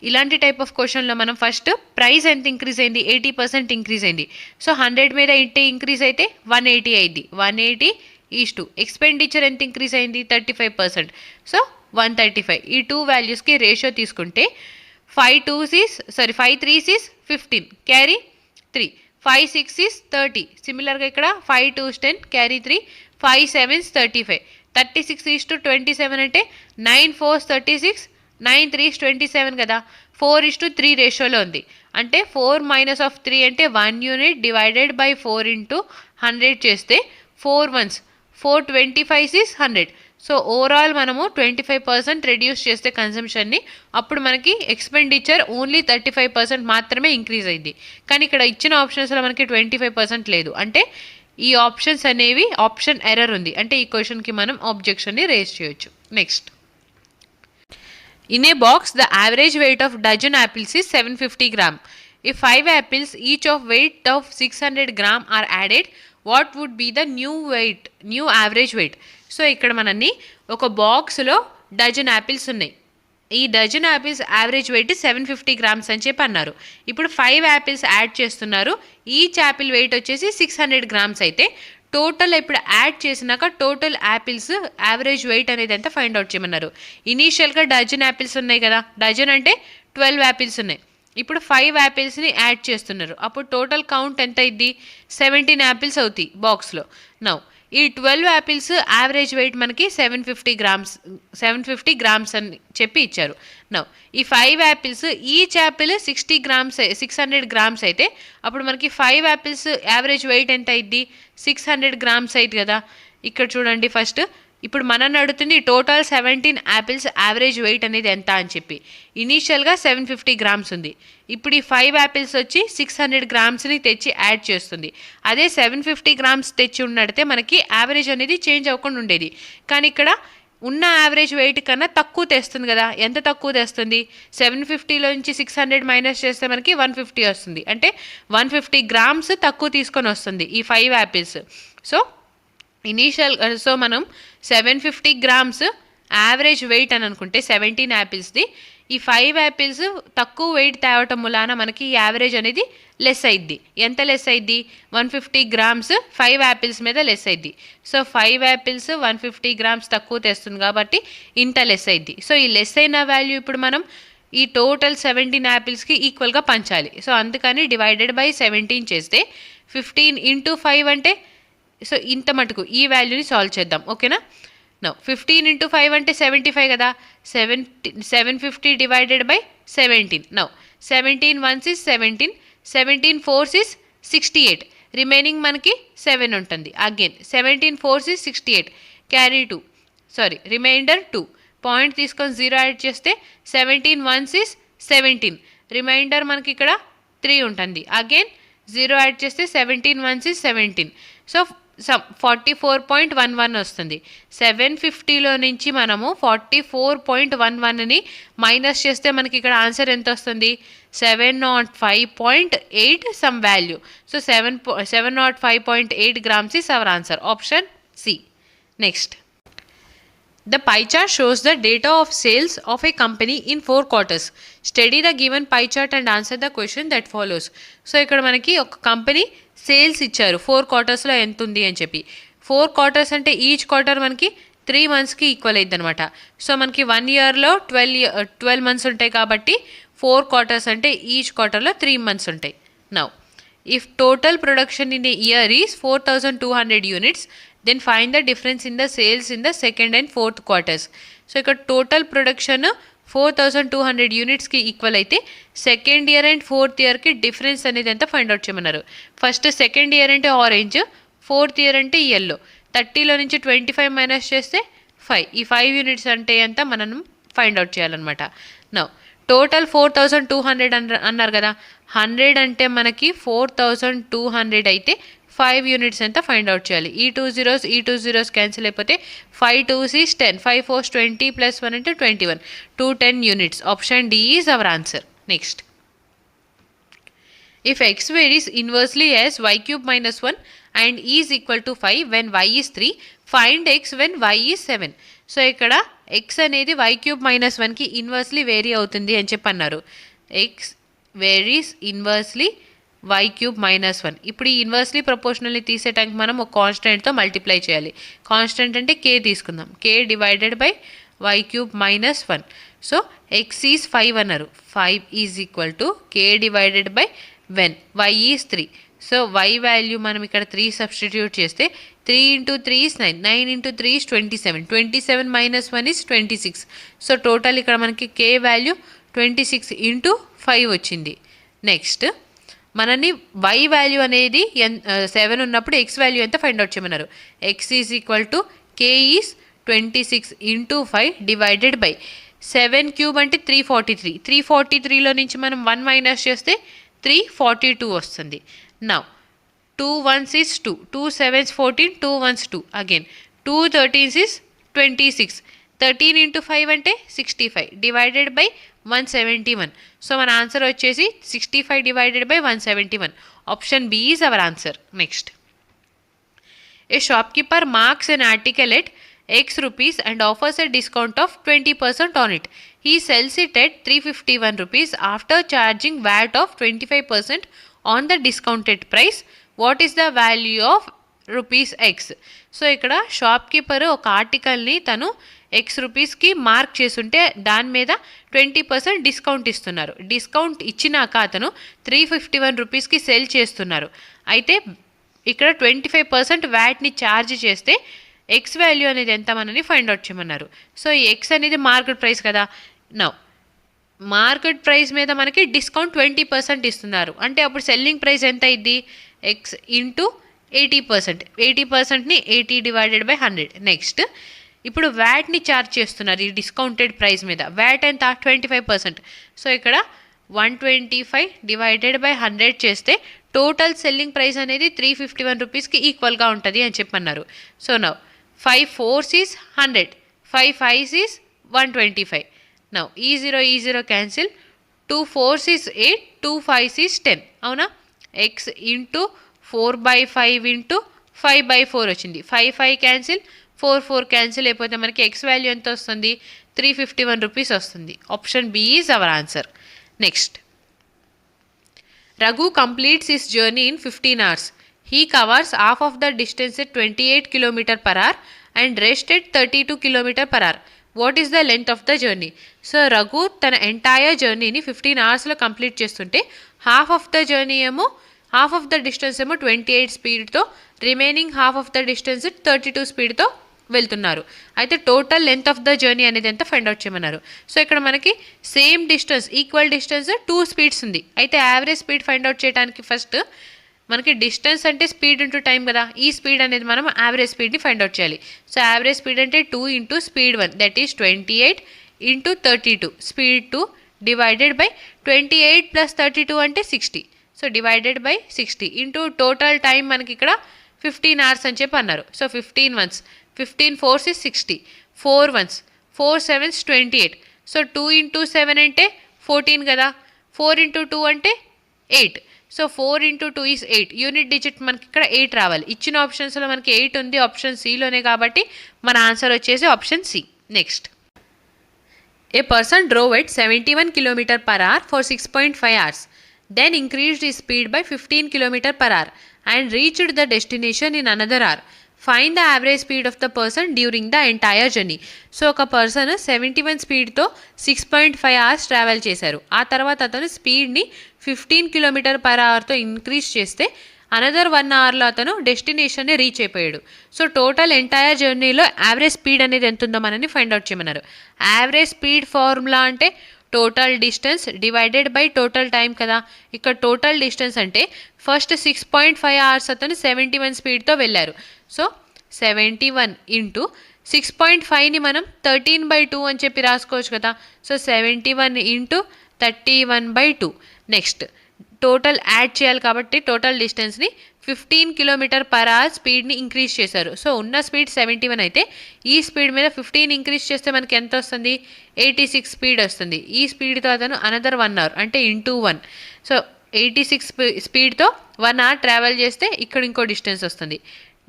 ఇలాంటి టైప్ ఆఫ్ క్వశ్చన్లో మనం ఫస్ట్ ప్రైస్ ఎంత ఇంక్రీజ్ అయింది, 80% ఇంక్రీజ్ అయింది. సో 100 మీద 80 ఇంక్రీజ్ అయితే 180 అయింది. 180 ఈజ్ 2. ఎక్స్పెండిచర్ ఎంత ఇంక్రీజ్ అయింది, 35%. సో 135. ఈ 2 వాల్యూస్కి రేషియో తీసుకుంటే 5 3s is 15, క్యారీ 3, 5 6 is 30. సిమిలర్గా ఇక్కడ 5 2s 10, క్యారీ 3, 5 7s 35, 36 is 27 అంటే 9 4s 36, 9 3s 27 కదా. 4:3 రేషియోలో ఉంది. అంటే 4 - 3 అంటే 1 యూనిట్ డివైడెడ్ బై 4 × 100 చేస్తే 4 1s 425 is 100. సో ఓవరాల్ మనము 25% రెడ్యూస్ చేస్తే కన్సంప్షన్ని, అప్పుడు మనకి ఎక్స్పెండిచర్ ఓన్లీ 35% మాత్రమే ఇంక్రీజ్ అయింది. కానీ ఇక్కడ ఇచ్చిన ఆప్షన్స్లో మనకి 25% లేదు. అంటే ఈ ఆప్షన్స్ అనేవి ఆప్షన్ ఎర్రర్ ఉంది. అంటే ఈ క్వశ్చన్కి మనం ఆబ్జెక్షన్ని రేజ్ చేయొచ్చు. Next, in a box the average weight of dozen apples is 750 gram. If 5 apples each of weight of 600 gram are added, what would be the new average weight? So ఇక్కడ మనని ఒక బాక్స్లో డజన్ యాపిల్స్ ఉన్నాయి. ఈ dozen apples average weight 750 grams అని చెప్పి అన్నారు. ఇప్పుడు 5 యాపిల్స్ యాడ్ చేస్తున్నారు. ఈచ్ యాపిల్ వెయిట్ వచ్చేసి 600 grams అయితే టోటల్ ఇప్పుడు యాడ్ చేసినాక టోటల్ యాపిల్స్ యావరేజ్ వెయిట్ అనేది ఎంత ఫైండ్ అవుట్ చేయమన్నారు. ఇనీషియల్గా డజన్ యాపిల్స్ ఉన్నాయి కదా, డజన్ అంటే 12 యాపిల్స్ ఉన్నాయి. ఇప్పుడు 5 యాపిల్స్ని యాడ్ చేస్తున్నారు. అప్పుడు టోటల్ కౌంట్ ఎంత అయింది, 17 యాపిల్స్ అవుతాయి బాక్స్లో. నౌ ఈ 12 యాపిల్స్ యావరేజ్ వెయిట్ మనకి 750 grams అని చెప్పి ఇచ్చారు. నౌ ఈ 5 యాపిల్స్ ఈచ్ యాపిల్ 600 grams అయితే అప్పుడు మనకి 5 యాపిల్స్ యావరేజ్ వెయిట్ ఎంత అయింది, 600 grams అయింది కదా. ఇక్కడ చూడండి ఫస్ట్ ఇప్పుడు మనల్ని అడుగుతుంది టోటల్ 17 యాపిల్స్ యావరేజ్ వెయిట్ అనేది ఎంత అని చెప్పి. ఇనీషియల్గా 750 grams ఉంది. ఇప్పుడు ఈ 5 యాపిల్స్ వచ్చి 600 gramsని తెచ్చి యాడ్ చేస్తుంది. అదే 750 grams తెచ్చి ఉన్నడితే మనకి యావరేజ్ అనేది చేంజ్ అవ్వకుండా ఉండేది. కానీ ఇక్కడ ఉన్న యావరేజ్ వెయిట్ కన్నా తక్కువ తెస్తుంది కదా. ఎంత తక్కువ తెస్తుంది, 750లో నుంచి 600 మైనస్ చేస్తే మనకి 150 వస్తుంది. అంటే 150 grams తక్కువ తీసుకొని వస్తుంది ఈ 5 యాపిల్స్. సో మనం 750 grams యావరేజ్ వెయిట్ అని అనుకుంటే 17 యాపిల్స్ది ఈ 5 యాపిల్స్ తక్కువ వెయిట్ తేవటం మూలాన మనకి యావరేజ్ అనేది లెస్ అయింది. ఎంత లెస్ అయింది? 150 గ్రామ్స్ 5 యాపిల్స్ మీద లెస్ అయింది. సో 5 యాపిల్స్ 150 గ్రామ్స్ తక్కువ తెస్తుంది కాబట్టి ఇంత లెస్ అయింది. సో ఈ లెస్ అయిన వాల్యూ ఇప్పుడు మనం ఈ టోటల్ 17 యాపిల్స్కి ఈక్వల్గా పంచాలి. సో అందుకని డివైడెడ్ బై 17 చేస్తే 15 ఇంటూ 5 అంటే సో ఇంత మటుకు ఈ వాల్యూని సాల్వ్ చేద్దాం. ఓకేనా? నో 15 ఇంటూ 5 అంటే 75 కదా. 750 divided by 17. No 17 1s is 17, 17 4s is 68. Remaining మనకి 7 ఉంటుంది. Again 17 4s is 68. Carry 2, sorry reminder 2. Point తీసుకొని 0 యాడ్ చేస్తే 17 1s is 17. రిమైండర్ మనకి ఇక్కడ 3 ఉంటుంది. అగైన్ 0 యాడ్ చేస్తే 17 1s is 17. సో 44.11 వస్తుంది. 750లో నుంచి మనము 44.11ని మైనస్ చేస్తే మనకి ఇక్కడ ఆన్సర్ ఎంత వస్తుంది? 705.8 some value. So 705.8 grams is our answer. Option C. Next. The pie chart shows the data of sales of a company in 4 quarters. Study the given pie chart and answer the question that follows. So ఇక్కడ మనకి ఒక company sales ఇచ్చారు 4 quartersలో ఎంత ఉంది అని చెప్పి. 4 quarters అంటే each quarter మనకి 3 monthsకి ఈక్వల్ అయింది అనమాట. సో మనకి 1 yearలో 12 months ఉంటాయి కాబట్టి 4 quarters అంటే ఈచ్ క్వార్టర్లో 3 months ఉంటాయి. Now if total production in a year is 4200 units, then find the difference in the sales in the second and fourth quarters. So ఇక్కడ టోటల్ ప్రొడక్షన్ 4200 unitsకి ఈక్వల్ అయితే second year and fourth ఇయర్కి difference అనేది ఎంత find out చేయమన్నారు. First second year అంటే orange, fourth year అంటే yellow. 30లో నుంచి 25 minus చేస్తే 5. ఈ 5 units అంటే ఎంత మనం ఫైండ్ అవుట్ చేయాలన్నమాట. నౌ టోటల్ 4200 అన్నారు కదా. 100 అంటే మనకి 4200 అయితే 5 units ఎంత ఫైండ్ అవుట్ చేయాలి. ఈ 2 zeros క్యాన్సిల్ అయిపోతే 5 2s is 10, 5 4s 20 plus 1 అంటే 21. 210 units. Option D is our answer. Next. If x varies inversely as y cube minus 1 and e is equal to 5 when y is 3, find x when y is 7. So ఇక్కడ x అనేది y cube minus 1కి inversely vary అవుతుంది అని చెప్పి అన్నారు. x varies inversely y cube minus 1. ఇప్పుడు ఈ inversely ప్రపోర్షనల్ని తీసేటానికి మనం ఒక కాన్స్టెంట్తో మల్టిప్లై చేయాలి. కాన్స్టెంట్ అంటే k తీసుకుందాం. k divided by y cube minus 1. So x is 5 అన్నారు. 5 is equal to k divided by when y is 3. So y value మనం ఇక్కడ 3 సబ్స్టిట్యూట్ చేస్తే 3 into 3 is 9, 9 into 3 is 27, 27 minus 1 is 26. So total ఇక్కడ మనకి k value 26 into 5 వచ్చింది. Next మనని y value అనేది 7 ఉన్నప్పుడు x వాల్యూ ఎంత ఫైండ్ అవుట్ చేయమన్నారు. x is equal to k is 26 into 5 divided by 7 cube అంటే 343. 343లో నుంచి మనం 1 మైనస్ చేస్తే 342 వస్తుంది. Now 2 1s is 2, 2 7s 14, 2 1s 2. Again 2 13s is 26. 13 into 5 అంటే 65 డివైడెడ్ బై 171. సో మన ఆన్సర్ వచ్చేసి 65 divided by 171. Option B is our answer. Next. A shopkeeper marks an article at x rupees and offers a discount of 20% on it. He sells it at 351 rupees after charging VAT of 25% on the discounted price. What is the value of rupees x? So ఇక్కడ shopkeeper ఒక ఆర్టికల్ని తను x రూపీస్కి mark చేసుంటే దాని మీద 20% discount ఇస్తున్నారు. Discount ఇచ్చినాక అతను 351 రూపీస్కి సెల్ చేస్తున్నారు. అయితే ఇక్కడ 25% వ్యాట్ని ఛార్జ్ చేస్తే ఎక్స్ వాల్యూ అనేది ఎంత మనని ఫైండ్ అవుట్ చేయమన్నారు. సో ఈ ఎక్స్ అనేది మార్కెట్ ప్రైస్ కదా. నౌ మార్కెట్ ప్రైస్ మీద మనకి డిస్కౌంట్ 20% ఇస్తున్నారు. అంటే అప్పుడు సెల్లింగ్ ప్రైస్ ఎంత అయింది? X into 80%. 80%ని 80 divided by 100. Next ఇప్పుడు వ్యాట్ని ఛార్జ్ చేస్తున్నారు ఈ డిస్కౌంటెడ్ ప్రైస్ మీద. వ్యాట్ ఎంత? 25%. సో ఇక్కడ 125 డివైడెడ్ బై 100 చేస్తే టోటల్ సెల్లింగ్ ప్రైస్ అనేది 351 రూపీస్కి ఈక్వల్గా ఉంటుంది అని చెప్పన్నారు. So now 5 4s is 100, 5 5s is 125. Now ఈ 0 cancel. 2 4s is 8, 2 5s is 10. అవునా? ఎక్స్ ఇంటూ 4/5 ఇంటూ 5/4 వచ్చింది. 5 5 క్యాన్సిల్, 4 4 క్యాన్సిల్ అయిపోతే మనకి ఎక్స్ వాల్యూ ఎంత వస్తుంది? 351 రూపీస్ వస్తుంది. Option B is our answer. Next, Raghu completes his journey in 15 hours. He covers half of the distance at 28 km per hour and rest at 32 km per hour. What is the length of the journey? So Raghu తన entire జర్నీని 15 అవర్స్లో complete చేస్తుంటే half of the distance ఏమో 28 స్పీడ్తో, remaining half of the distance 32 స్పీడ్తో వెళ్తున్నారు. అయితే total length of the journey అనేది ఎంత ఫైండ్ అవుట్ చేయమన్నారు. సో ఇక్కడ మనకి same distance, equal distance 2 speeds ఉంది. అయితే యావరేజ్ స్పీడ్ ఫైండ్ అవుట్ చేయడానికి ఫస్ట్ మనకి డిస్టెన్స్ అంటే స్పీడ్ ఇంటూ టైం కదా, ఈ స్పీడ్ అనేది మనం యావరేజ్ స్పీడ్ని ఫైండ్ అవుట్ చేయాలి. సో యావరేజ్ స్పీడ్ అంటే 2 into speed 1 that is 28 into 32 speed 2 divided by 28 plus 32 అంటే 60. So divided by 60 into total time మనకి ఇక్కడ 15 అవర్స్ అని చెప్పి అన్నారు. So 15 once 15 4s is 60, 4 ones 4 7s 28. So 2 into 7 అంటే 14 కదా, 4 ఇంటూ 2 అంటే 8. So 4 into 2 is 8. Unit digit మనకి ఇక్కడ 8 రావాలి. ఇచ్చిన ఆప్షన్స్లో మనకి 8 ఉంది ఆప్షన్ సిలోనే, కాబట్టి మన ఆన్సర్ వచ్చేసి option C. Next, a person drove at 71 km per hour for 6.5 hours. Then increased his speed by 15 km per hour and reached the destination in another hour. Find the average speed of the person during the entire journey. So ఒక person 71 స్పీడ్తో 6.5 hours travel చేశారు. ఆ తర్వాత అతను స్పీడ్ని 15 km per hourతో increase చేస్తే another 1 అవర్లో అతను డెస్టినేషన్ని reach అయిపోయాడు. సో టోటల్ ఎంటైర్ జర్నీలో యావరేజ్ స్పీడ్ అనేది ఎంత ఉందో మనని ఫైండ్ అవుట్ చేయమన్నారు. యావరేజ్ స్పీడ్ ఫార్ములా అంటే total distance divided by total time కదా. ఇక్కడ టోటల్ డిస్టెన్స్ అంటే ఫస్ట్ 6.5 అవర్స్ అతను 71 స్పీడ్తో వెళ్ళారు. సో 71 ఇంటూ 6.5ని మనం 13/2 అని చెప్పి రాసుకోవచ్చు కదా. So 71 into 31/2. Next, total add చేయాలి కాబట్టి టోటల్ డిస్టెన్స్ని 15 km per hour స్పీడ్ని ఇంక్రీజ్ చేశారు. సో ఉన్న స్పీడ్ 71 అయితే ఈ స్పీడ్ మీద 15 ఇంక్రీజ్ చేస్తే మనకి ఎంత వస్తుంది, 86 స్పీడ్ వస్తుంది. ఈ స్పీడ్తో అతను అనదర్ 1 అవర్ అంటే ఇంటూ 1. సో 86 స్పీడ్తో 1 అవర్ ట్రావెల్ చేస్తే ఇక్కడ ఇంకో డిస్టెన్స్ వస్తుంది.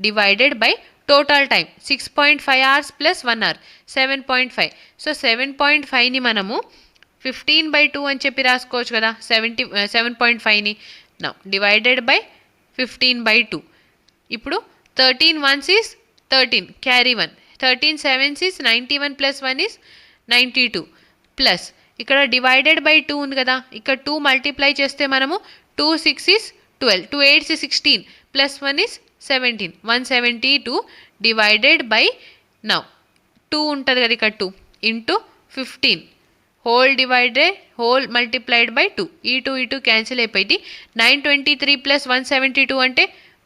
Divided by total time 6.5 hours plus 1 hour 7.5. So 7.5ని మనము 15/2 అని చెప్పి రాసుకోవచ్చు కదా 7.5ని. Now divided by 15/2. ఇప్పుడు 13 ones is 13, carry 1. 13 7s is 91 plus 1 is 92 plus ఇక్కడ డివైడెడ్ బై 2 ఉంది కదా, ఇక్కడ 2 మల్టిప్లై చేస్తే మనము 2 6 is 12, 2 8 is 16 plus 1 is 17, 172 divided by now 2 ఉంటుంది కదా ఇక్కడ 2 ఇంటూ 15 హోల్ మల్టిప్లైడ్ బై 2. ఈ 2 క్యాన్సిల్ అయిపోయింది. 923 ప్లస్ 172 అంటే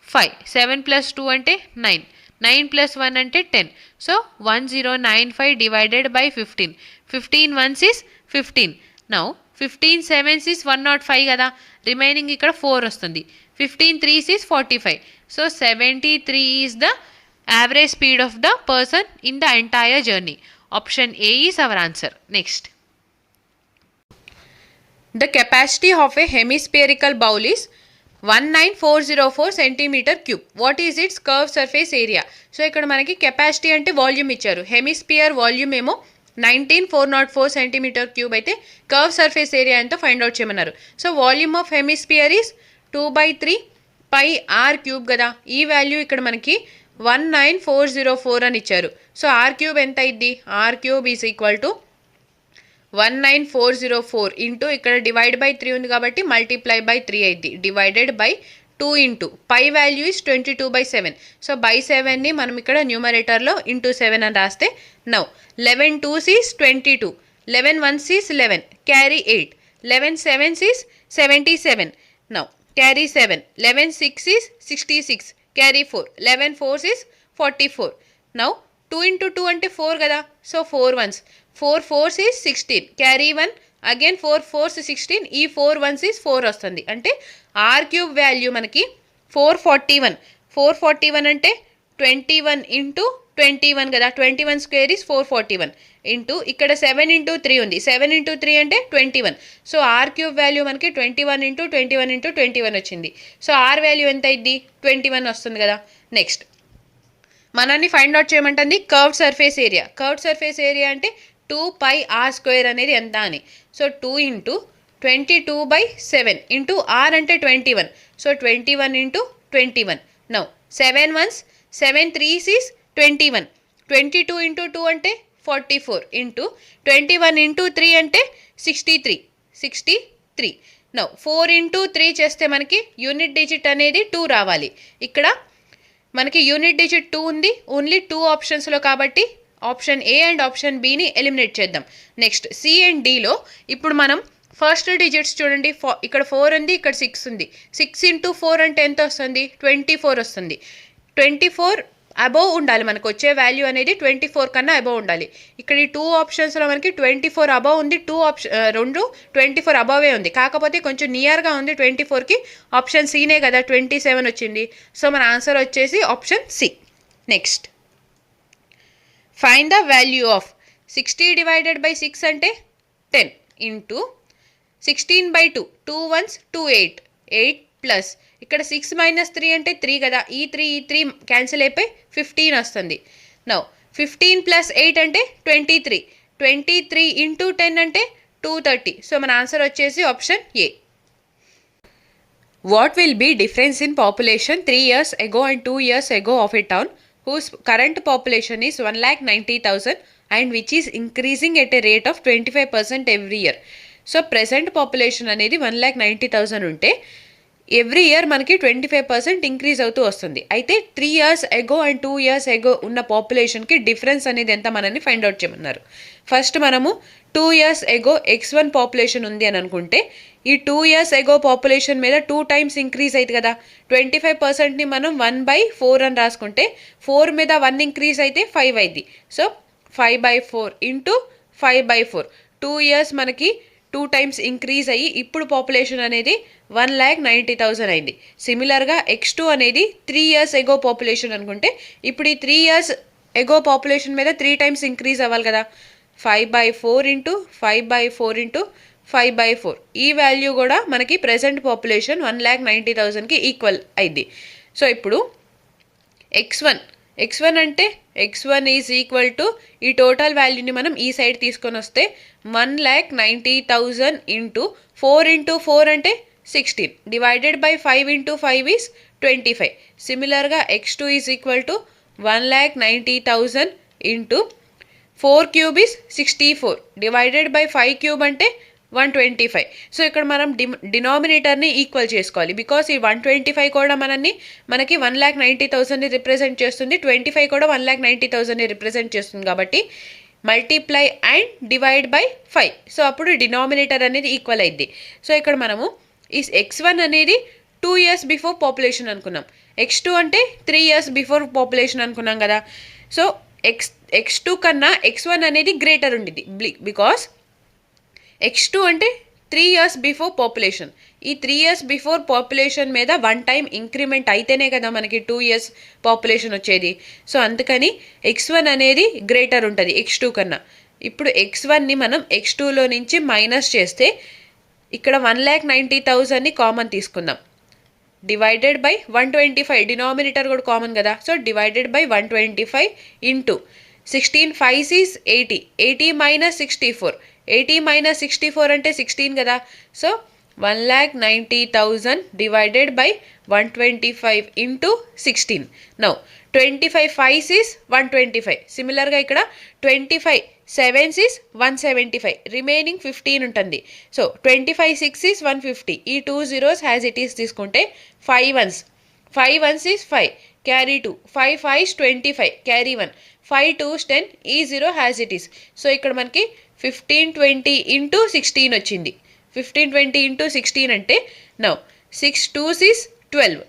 5, 7 ప్లస్ 2 అంటే 9, 9 ప్లస్ 1 అంటే 10. So 1095 divided by 15. 15 ones is 15. Now 15 7s is 105 కదా, రిమైనింగ్ ఇక్కడ 4 వస్తుంది. 15 3s is 45. So 73 is the average speed of the person in the entire journey. Option A is our answer. Next, the capacity of a hemispherical bowl is 19404 centimeter cube. What is its curved surface area? So ఇక్కడ మనకి capacity అంటే volume ఇచ్చారు. Hemisphere volume ఏమో 19404 centimetre cube అయితే curve surface area ఎంతో find out చేయమన్నారు. So volume of hemisphere is 2/3 pi r cube కదా. ఈ వాల్యూ ఇక్కడ మనకి 19404 అని ఇచ్చారు. సో ఆర్ క్యూబ్ ఎంత అయింది, r cube is equal to 19404 into ఇక్కడ డివైడ్ బై 3 ఉంది కాబట్టి మల్టిప్లై బై 3 అయింది. Divided by 2 into pi value is 22/7. So by 7ని మనం ఇక్కడ న్యూమరేటర్లో ఇంటూ 7 అని రాస్తే now 11 2s is 22, 11 1s is 11, carry 8, 11 7s is 77, now carry 7, 11 6 is 66, carry 4, 11 4s is 44. Now 2 into 2 అంటే 4 కదా. So 4 1s, 4 4s is 16, carry 1, again 4 4s 16, ఈ 4 1s is 4 వస్తుంది. అంటే ఆర్ క్యూబ్ వాల్యూ మనకి 441 అంటే 21 ఇంటూ 21 కదా, 21 స్క్వేర్ is 441 ఇంటూ ఇక్కడ 7 into 3 ఉంది, 7 ఇంటూ 3 అంటే 21. సో ఆర్ క్యూబ్ వాల్యూ మనకి 21 ఇంటూ 21 ఇంటూ 21 వచ్చింది. సో ఆర్ వాల్యూ ఎంత అయింది, 21 వస్తుంది కదా. నెక్స్ట్ మనల్ని ఫైండ్ అవుట్ చేయమంటుంది curved surface area. Curved surface area అంటే 2πr² అనేది ఎంత అని. సో 2 ఇంటూ 22/7 ఇంటూ r అంటే 21. So 21 into 21. Now 7 1s 7 3s is 21. 22 into 2 అంటే 44 ఇంటూ 21 ఇంటూ 3 అంటే 63. నౌ 4 ఇంటూ 3 చేస్తే మనకి యూనిట్ డిజిట్ అనేది 2 రావాలి. ఇక్కడ మనకి యూనిట్ డిజిట్ 2 ఉంది, ఓన్లీ 2 ఆప్షన్స్లో కాబట్టి ఆప్షన్ ఏ అండ్ ఆప్షన్ బిని ఎలిమినేట్ చేద్దాం. నెక్స్ట్ సి అండ్ డిలో ఇప్పుడు మనం ఫస్ట్ డిజిట్స్ చూడండి. ఇక్కడ 4 ఉంది, ఇక్కడ 6 ఉంది. 6 ఇంటూ 4 అంటే ఎంత వస్తుంది? 24 వస్తుంది. 24 అబోవ్ ఉండాలి, మనకు వచ్చే వాల్యూ అనేది 24 కన్నా అబోవ్ ఉండాలి. ఇక్కడ ఈ 2 ఆప్షన్స్లో మనకి 24 అబోవ్ ఉంది, 2 24 అబోవే ఉంది. కాకపోతే కొంచెం నియర్గా ఉంది 24కి. ఆప్షన్ సీనే కదా, 27 వచ్చింది. సో మన ఆన్సర్ వచ్చేసి option C. Next find the value of 60 divided by 6 అంటే 10 ఇంటూ 16/2. 2 1s 2 8 ప్లస్ ఇక్కడ 6 - 3 అంటే 3 కదా, ఈ 3 క్యాన్సిల్ అయిపోయి 15 వస్తుంది. నౌ 15 + 8 అంటే 23. 23 ఇంటూ 10 అంటే 230. సో మన ఆన్సర్ వచ్చేసి option A. What will be difference in population 3 years ago and 2 years ago of a town whose current population is 1,90,000 and which is increasing at a rate of 25% every year. So present population అనేది 1,90,000 ఉంటే every year మనకి 25% increase అవుతూ వస్తుంది. అయితే 3 years ago and 2 years ago ఉన్న పాపులేషన్కి difference అనేది ఎంత మనని ఫైండ్ అవుట్ చేయమన్నారు. ఫస్ట్ మనము 2 years ago x1 పాపులేషన్ ఉంది అని అనుకుంటే ఈ 2 years ago పాపులేషన్ మీద 2 times ఇంక్రీజ్ అవుతుంది కదా. 25%ని మనం 1/4 అని రాసుకుంటే 4 మీద 1 ఇంక్రీజ్ అయితే 5 అయింది. So 5/4 into 5/4. 2 years మనకి 2 times ఇంక్రీజ్ అయ్యి ఇప్పుడు పాపులేషన్ అనేది 1,90,000 అయింది. సిమిలర్గా x2 అనేది 3 years ago పాపులేషన్ అనుకుంటే ఇప్పుడు ఈ 3 years ago పాపులేషన్ మీద 3 times ఇంక్రీజ్ అవ్వాలి కదా. 5/4 ఇంటూ 5/4 ఇంటూ 5/4. ఈ వాల్యూ కూడా మనకి ప్రెసెంట్ పాపులేషన్ 1,90,000కి ఈక్వల్ అయింది. సో ఇప్పుడు x1 అంటే x1 ఈజ్ ఈక్వల్ టు ఈ టోటల్ వాల్యూని మనం ఈ సైడ్ తీసుకొని వస్తే 1,90,000 ఇంటూ 4 ఇంటూ 4 అంటే 16 డివైడెడ్ బై 5 ఇంటూ 5 ఈజ్ 25. సిమిలర్గా x2 is equal to 1,90,000 into 4 cube is 64 divided by 5 cube అంటే 125. సో ఇక్కడ మనం డినామినేటర్ని ఈక్వల్ చేసుకోవాలి. బికాస్ ఈ 125 కూడా మనకి 1,90,000ని రిప్రజెంట్ చేస్తుంది, 25 కూడా 1,90,000ని రిప్రజెంట్ చేస్తుంది. కాబట్టి multiply and divide by 5. So అప్పుడు డినామినేటర్ అనేది ఈక్వల్ అయింది. సో ఇక్కడ మనము ఈ x1 అనేది 2 years బిఫోర్ పాపులేషన్ అనుకున్నాం, x2 అంటే 3 years బిఫోర్ పాపులేషన్ అనుకున్నాం కదా. సో x2 కన్నా x1 అనేది గ్రేటర్ ఉండేది బికాస్ x2 అంటే 3 years బిఫోర్ పాపులేషన్. ఈ 3 years బిఫోర్ పాపులేషన్ మీద 1 time ఇంక్రిమెంట్ అయితేనే కదా మనకి 2 years పాపులేషన్ వచ్చేది. సో అందుకని x1 అనేది గ్రేటర్ ఉంటుంది x2 కన్నా. ఇప్పుడు x1ని మనం x2లో నుంచి మైనస్ చేస్తే ఇక్కడ 1,90,000ని కామన్ తీసుకుందాం. డివైడెడ్ బై 125, డినామినేటర్ కూడా కామన్ కదా. So divided by 125 into 16 5 is 80. 80 - 64. 80 - 64 అంటే 16 కదా. So 1,90,000 divided by 125 into 16. Now 25 5s is 125. సిమిలర్గా ఇక్కడ 25 7s ఈజ్ 175. రిమైనింగ్ 15 ఉంటుంది. So 25 6 is 150. ఈ 2 zeros హ్యాజ్ ఇట్ ఈస్ తీసుకుంటే 5 1s is 5 carry 2. 5 5s 25 carry 1. 5 2s 10. ఈ 0 హ్యాజ్ ఇట్ ఈస్. సో ఇక్కడ మనకి 1520 ఇంటూ 16 వచ్చింది. 1520 ఇంటూ 16 అంటే నౌ 6 2s ఈజ్ 12.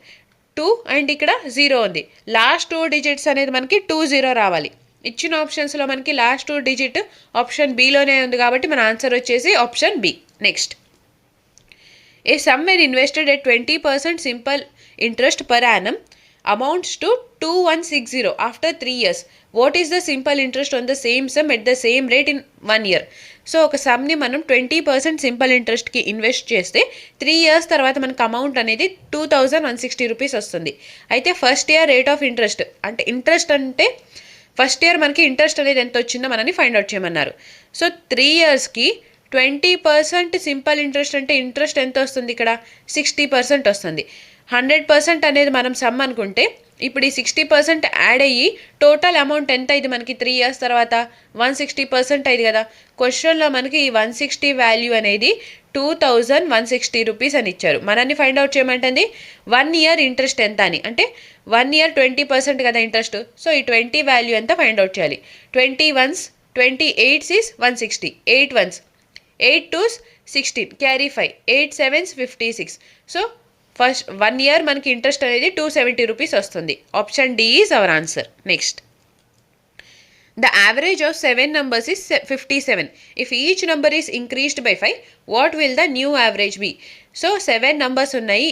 2 అండ్ ఇక్కడ 0 ఉంది. లాస్ట్ 2 digits అనేది మనకి 20 రావాలి. ఇచ్చిన ఆప్షన్స్లో మనకి లాస్ట్ 2 digit ఆప్షన్ బిలోనే ఉంది కాబట్టి మన ఆన్సర్ వచ్చేసి option B. Next a sum when invested at 20% simple interest per annum amounts to 2160 after 3 years. What is the simple interest on the same sum at the same rate in 1 year? So ఒక సమ్ని మనం 20% simple ఇంట్రెస్ట్కి invest చేస్తే 3 years తర్వాత మనకు amount అనేది 2,160 rupees వస్తుంది. అయితే first year rate of interest అంటే first year మనకి ఇంట్రెస్ట్ అనేది ఎంత వచ్చిందో మనని ఫైండ్ అవుట్ చేయమన్నారు. సో 3 ఇయర్స్కి 20% సింపుల్ ఇంట్రెస్ట్ అంటే ఇంట్రెస్ట్ ఎంత వస్తుంది ఇక్కడ 60% వస్తుంది. 100% అనేది మనం సమ్ అనుకుంటే ఇప్పుడు ఈ 60% యాడ్ అయ్యి టోటల్ అమౌంట్ ఎంత అయింది మనకి 3 ఇయర్స్ తర్వాత 160% అయింది కదా. క్వశ్చన్లో మనకి ఈ 160 వాల్యూ అనేది 2160 రూపీస్ అని ఇచ్చారు. మనల్ని ఫైండ్ అవుట్ చేయమంటుంది 1 ఇయర్ ఇంట్రెస్ట్ ఎంత అని. అంటే 1 ఇయర్ 20% కదా ఇంట్రెస్ట్. సో ఈ 20 వాల్యూ ఎంత ఫైండ్ అవుట్ చేయాలి. 20 ones 28 is 160, 8 ones 8 2s 16, carry 5, 8 7s 56. So first 1 year మనకి ఇంట్రెస్ట్ అనేది 270 రూపీస్ వస్తుంది. Option D is our answer. Next, the average of 7 numbers is 57. If each number is increased by 5, what will the new average be? So 7 numbers ఉన్నాయి.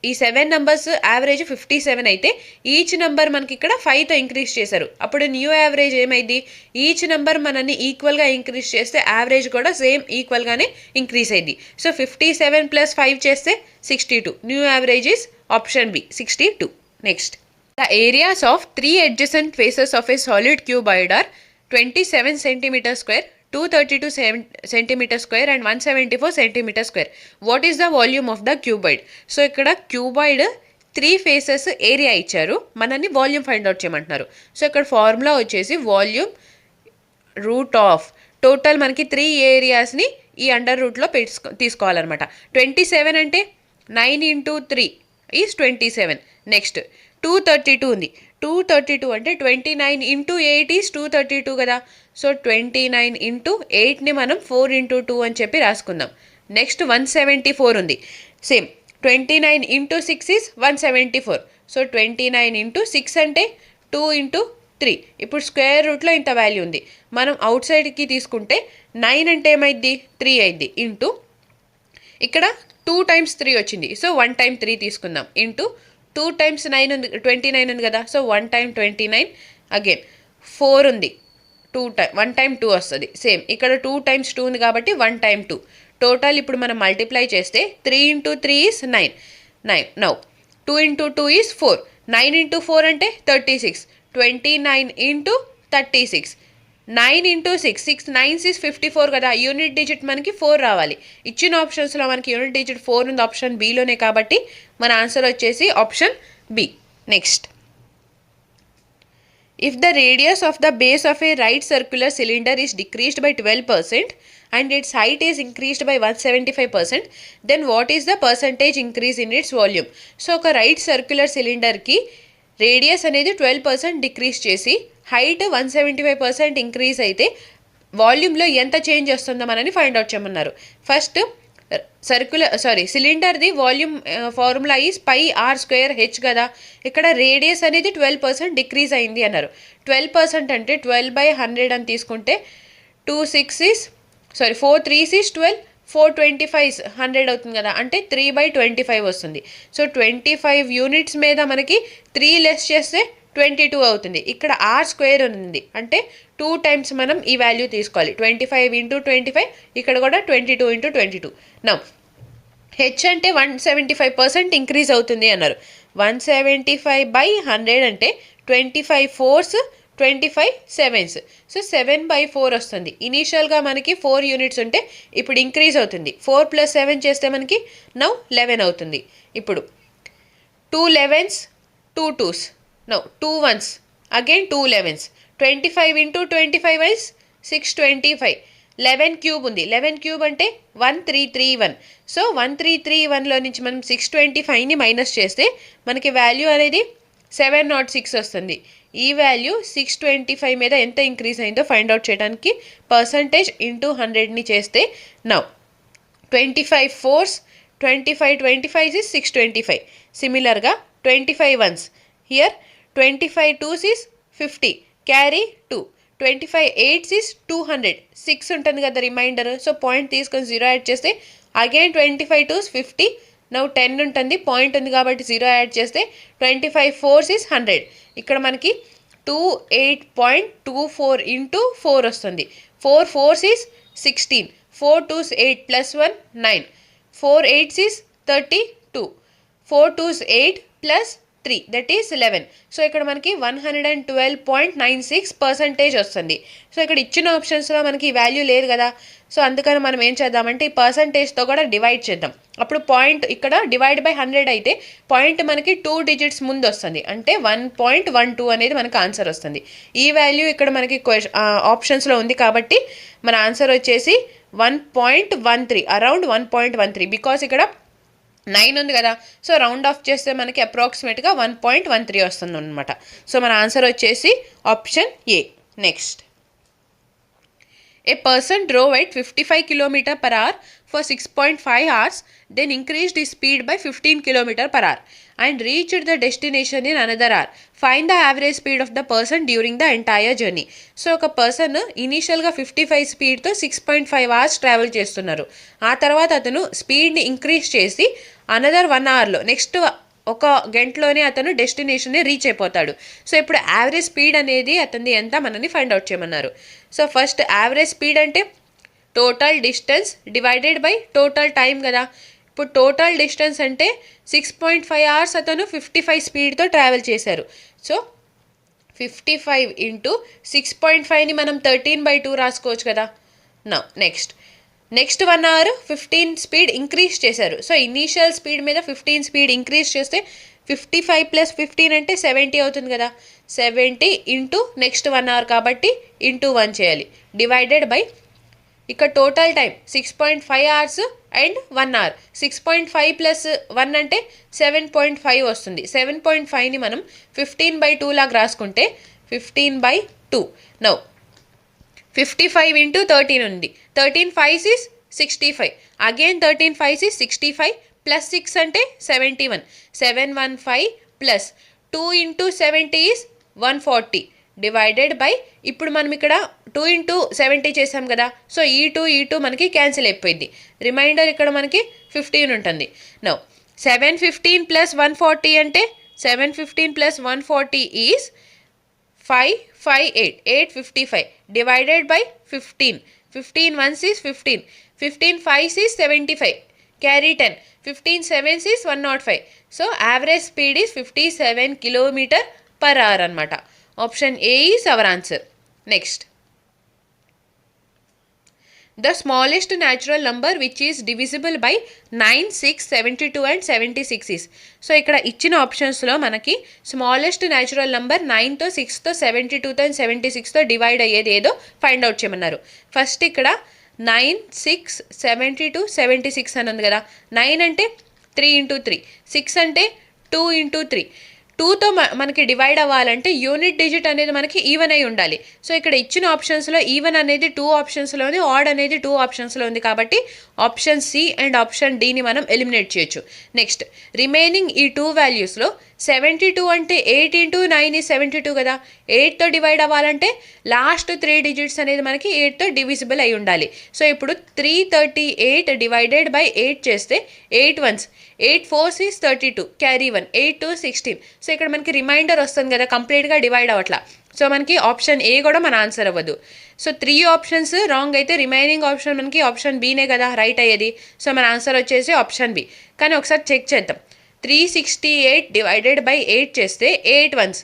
ఈ 7 numbers average 57 అయితే each number మనకి ఇక్కడ 5తో increase చేశారు. అప్పుడు new average ఏమైంది, each number మనని ఈక్వల్గా ఇంక్రీజ్ చేస్తే యావరేజ్ కూడా సేమ్ ఈక్వల్గానే ఇంక్రీజ్ అయింది. సో 57 + 5 చేస్తే 62. New average is option B 62. Next, the areas of 3 adjacent faces of a solid cuboid are 27 cm square, 232 cm square and 174 cm square. What is the volume of the cuboid? So ఇక్కడ cuboid 3 faces area ఇచ్చారు, మనని volume find out చేయమంటున్నారు. So ఇక్కడ formula వచ్చేసి volume root of total మనకి 3 ఏరియాస్ని ఈ under రూట్లో తీసుకోవాలన్నమాట. 27 అంటే 9 × 3 ఈజ్ 27. నెక్స్ట్ 232 ఉంది. 232 అంటే 29 × 8 ఈజ్ 232 కదా. సో 29 × 8ని మనం 4 × 2 అని చెప్పి రాసుకుందాం. నెక్స్ట్ 174 ఉంది. Same 29 × 6 is 174. సో 29 × 6 అంటే 2 × 3. ఇప్పుడు స్క్వేర్ రూట్లో ఇంత వాల్యూ ఉంది. మనం అవుట్ సైడ్కి తీసుకుంటే 9 అంటే ఏమైద్ది 3 అయింది. ఇంటూ ఇక్కడ 2 × 3 వచ్చింది. సో 1 × 3 తీసుకుందాం. ఇంటూ 2 × 9 ఉంది, 29 ఉంది కదా. సో 1 × 29 అగైన్ 4 ఉంది. 1 × 2 వస్తుంది. సేమ్ ఇక్కడ 2 × 2 ఉంది కాబట్టి 1 × 2. టోటల్ ఇప్పుడు మనం మల్టిప్లై చేస్తే 3 × 3 ఈజ్ 9. Now 2 × 2 is 4. 9 × 4 అంటే 36. 29 × 36. 9 × 6, 6 9s ఈజ్ 54 కదా. యూనిట్ డిజిట్ మనకి 4 రావాలి. ఇచ్చిన ఆప్షన్స్లో మనకి యూనిట్ డిజిట్ 4 ఉంది ఆప్షన్ బిలోనే, కాబట్టి మన ఆన్సర్ వచ్చేసి option B. Next, if the radius of the base of a right circular cylinder is decreased by 12% and its height is increased by 175%, then what is the percentage increase in its volume? So ఒక right circular సిలిండర్కి radius అనేది 12% decrease చేసి height 175% increase అయితే వాల్యూమ్లో ఎంత change వస్తుందో మనని find out చేయమన్నారు. First సిలిండర్ది వాల్యూమ్ ఫార్ములా ఈజ్ πr²h కదా. ఇక్కడ రేడియస్ అనేది 12% డిక్రీజ్ అయింది అన్నారు. 12% అంటే 12/100 అని తీసుకుంటే 4 3s ఈజ్ 12, 4 25s 100 అవుతుంది కదా. అంటే 3/25 వస్తుంది. సో 25 యూనిట్స్ మీద మనకి 3 లెస్ చేస్తే 22 అవుతుంది. ఇక్కడ r² ఉంది అంటే 2 టైమ్స్ మనం ఈ వాల్యూ తీసుకోవాలి. 25 × 25, ఇక్కడ కూడా 22 × 22. నౌ హెచ్ అంటే 175% ఇంక్రీజ్ అవుతుంది అన్నారు. 175/100 అంటే 25 4s 25 7s. సో 7/4 వస్తుంది. ఇనీషియల్గా మనకి 4 యూనిట్స్ ఉంటే ఇప్పుడు ఇంక్రీజ్ అవుతుంది. 4 + 7 చేస్తే మనకి నౌ 11 అవుతుంది. ఇప్పుడు 2 11s 2 2s, now 2 1s again 2 11s. 25 × 25 is 625. 11³ ఉంది. 11³ అంటే 1331. సో 1331లో నుంచి మనం 625ని మైనస్ చేస్తే మనకి వాల్యూ అనేది 706 వస్తుంది. ఈ వాల్యూ 625 మీద ఎంత ఇంక్రీజ్ అయిందో ఫైండ్ అవుట్ చేయడానికి పర్సంటేజ్ ఇంటూ 100ని చేస్తే నౌ 25 4s 25 25 is 625. సిమిలర్గా 25 1s here 25 2s is 50, carry 2. 25 8s is 200, 6 ఉంటుంది కదా రిమైండర్. సో పాయింట్ తీసుకొని 0 యాడ్ చేస్తే అగైన్ 25 2s 50. నౌ 10 ఉంటుంది, పాయింట్ ఉంది కాబట్టి 0 యాడ్ చేస్తే 25 4s is 100. ఇక్కడ మనకి 28.24 × 4 వస్తుంది. 4 4s is 16, 4 2s 8 + 1 9, 4 8s is 32, 4 2s 8 + 3 that is 11. So ఇక్కడ మనకి 112.96% వస్తుంది. సో ఇక్కడ ఇచ్చిన ఆప్షన్స్లో మనకి ఈ వాల్యూ లేదు కదా, సో అందుకని మనం ఏం చేద్దామంటే ఈ పర్సంటేజ్తో కూడా డివైడ్ చేద్దాం. అప్పుడు పాయింట్ ఇక్కడ డివైడ్ బై 100 అయితే పాయింట్ మనకి 2 digits ముందు వస్తుంది, అంటే 1.12 అనేది మనకి ఆన్సర్ వస్తుంది. ఈ వాల్యూ ఇక్కడ మనకి ఆప్షన్స్లో ఉంది కాబట్టి మన ఆన్సర్ వచ్చేసి 1.13, అరౌండ్ 1.13. బికాస్ ఇక్కడ 9 ఉంది కదా, సో రౌండ్ ఆఫ్ చేస్తే మనకి అప్రాక్సిమేట్గా 1.13 వస్తుంది అనమాట. సో మన ఆన్సర్ వచ్చేసి option A. Next, a person drove at 55 km/h for 6.5 hours, then increased his speed by 15 km/h and reached the destination in another hour. Find the average speed of the person during the entire journey. So ఒక person ఇనీషియల్గా 55 స్పీడ్తో 6.5 hours travel చేస్తున్నారు. ఆ తర్వాత అతను స్పీడ్ని increase చేసి another 1 hourలో next ఒక గంటలోనే అతను డెస్టినేషన్ని రీచ్ అయిపోతాడు. సో ఇప్పుడు యావరేజ్ స్పీడ్ అనేది అతనిది ఎంత మనని ఫైండ్ అవుట్ చేయమన్నారు. సో ఫస్ట్ యావరేజ్ స్పీడ్ అంటే total distance divided by total time కదా. ఇప్పుడు టోటల్ డిస్టెన్స్ అంటే 6.5 hours అతను 55 స్పీడ్తో ట్రావెల్ చేశారు. సో 55 ఇంటూ 6.5ని మనం 13/2 రాసుకోవచ్చు కదా. నెక్స్ట్ 1 hour 15 స్పీడ్ ఇంక్రీజ్ చేశారు. సో ఇనీషియల్ స్పీడ్ మీద 15 స్పీడ్ ఇంక్రీజ్ చేస్తే 55 + 15 అంటే 70 అవుతుంది కదా. 70 ఇంటూ నెక్స్ట్ 1 hour కాబట్టి ఇంటూ 1 చేయాలి, డివైడెడ్ బై ఇక్కడ total time 6.5 hours and 1 hour. 6.5 + 1 అంటే 7.5 వస్తుంది. 7.5ని మనం 15/2 లాగా రాసుకుంటే 15/2. నౌ 55 ఇంటూ 13 ఉంది. 13 5s is 65. Again 13 5s is 65 plus 6 అంటే 71. 715 plus 2 into 70 is 140 divided by ఇప్పుడు మనం ఇక్కడ 2 ఇంటూ 70 చేసాం కదా. సో ఈ 2 మనకి క్యాన్సిల్ అయిపోయింది. రిమైండర్ ఇక్కడ మనకి 15 ఉంటుంది. నౌ 715 + 140 అంటే 715 + 140 is 558, 855 divided by 15. 15 1s is 15. 15 5s is 75. Carry 10. 15 7s is 105. So average speed is 57 km/h అనమాట. Option A is our answer. Next, the smallest natural number which is divisible by 9, 6, 72 and 76 is. So ఇక్కడ ఇచ్చిన ఆప్షన్స్లో మనకి smallest natural number 9తో 6తో 72తో and 76తో divide అయ్యేది ఏదో ఫైండ్ అవుట్ చేయమన్నారు. ఫస్ట్ ఇక్కడ 9, 6, 72, 76 అని ఉంది కదా. 9 అంటే 3 × 3, 6 అంటే 2 × 3. 2తో మనకి డివైడ్ అవ్వాలంటే యూనిట్ డిజిట్ అనేది మనకి ఈవెన్ అయి ఉండాలి. సో ఇక్కడ ఇచ్చిన ఆప్షన్స్లో ఈవెన్ అనేది 2 ఆప్షన్స్లో ఉంది, ఆడ్ అనేది 2 ఆప్షన్స్లో ఉంది కాబట్టి ఆప్షన్ సి అండ్ ఆప్షన్ డిని మనం ఎలిమినేట్ చేయొచ్చు. నెక్స్ట్, రిమైనింగ్ ఈ 2 వాల్యూస్లో 72 అంటే 8 × 9 is 72 కదా. 8తో డివైడ్ అవ్వాలంటే లాస్ట్ 3 digits అనేది మనకి 8తో డివిజిబుల్ అయి ఉండాలి. సో ఇప్పుడు 338 డివైడెడ్ బై 8 చేస్తే 8 1s, 8 4s is 32, carry 1, 8 2 16. So ఇక్కడ మనకి రిమైండర్ వస్తుంది కదా, కంప్లీట్గా డివైడ్ అవ్వట్లా. సో మనకి ఆప్షన్ ఏ కూడా మన ఆన్సర్ అవ్వదు. సో 3 ఆప్షన్స్ రాంగ్ అయితే రిమైనింగ్ ఆప్షన్ మనకి ఆప్షన్ బీనే కదా రైట్ అయ్యేది. సో మన ఆన్సర్ వచ్చేసి ఆప్షన్ బి. కానీ ఒకసారి చెక్ చేద్దాం. 368 డివైడెడ్ బై 8 చేస్తే 8 1s,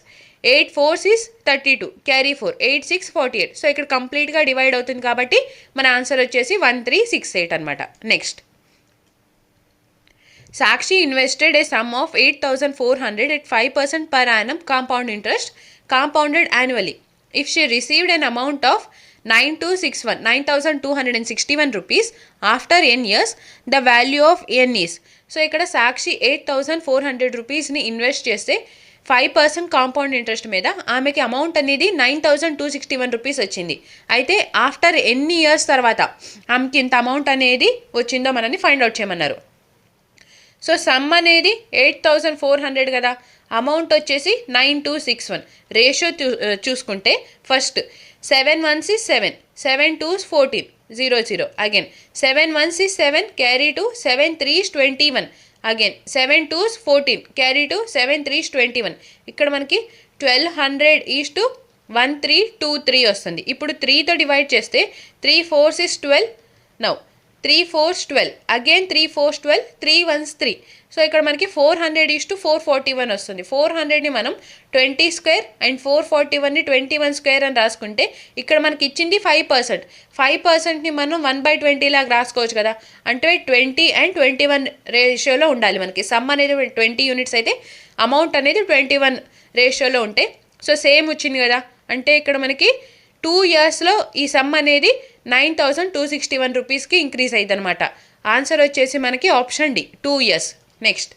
8 4s is 32, carry 4, 8 6 48. So ఇక్కడ కంప్లీట్గా డివైడ్ అవుతుంది కాబట్టి మన ఆన్సర్ వచ్చేసి 1368 అనమాట. Next, Sakshi invested a sum of 8,400 at 5% per annum compound interest compounded annually. If she received an amount of 9,261 rupees after n years, the value of n is. So ఇక్కడ సాక్షి 8,400 రూపీస్ని invest చేస్తే 5% compound interest మీద ఆమెకి amount అనేది 9,261 rupees వచ్చింది. అయితే after ఎన్ని years తర్వాత ఆమెకి ఇంత అమౌంట్ అనేది వచ్చిందో మనని ఫైండ్ అవుట్ చేయమన్నారు. సో సమ్ అనేది 8,400 కదా, అమౌంట్ వచ్చేసి 9,261. రేషియో చూసుకుంటే first 7 1s is 7, 7 2s 14, 0 0. Again 7 1s is 7, carry 2, 7 3s 21. Again 7 2s 14, carry 2, 7 3s 21. ఇక్కడ మనకి 1200:1323 వస్తుంది. ఇప్పుడు 3తో డివైడ్ చేస్తే 3 4s is 12. Now 3 4s 12, again 3 4s 12, 3 1s 3. So ఇక్కడ మనకి 400:441 వస్తుంది. 400ని మనం 20 స్క్వేర్ అండ్ 441ని 21 స్క్వేర్ అని రాసుకుంటే ఇక్కడ మనకి ఇచ్చింది 5%. 5%ని మనం 1/20 లాగా రాసుకోవచ్చు కదా. అంటే 20 and 21 రేషియోలో ఉండాలి మనకి. సమ్ అనేది 20 యూనిట్స్ అయితే అమౌంట్ అనేది 21 రేషియోలో ఉంటే సో సేమ్ వచ్చింది కదా. అంటే ఇక్కడ మనకి 2 ఇయర్స్లో ఈ సమ్ అనేది 9,261 రూపీస్కి ఇంక్రీజ్ అయ్యింది అనమాట. ఆన్సర్ వచ్చేసి మనకి option D, 2 years. Next,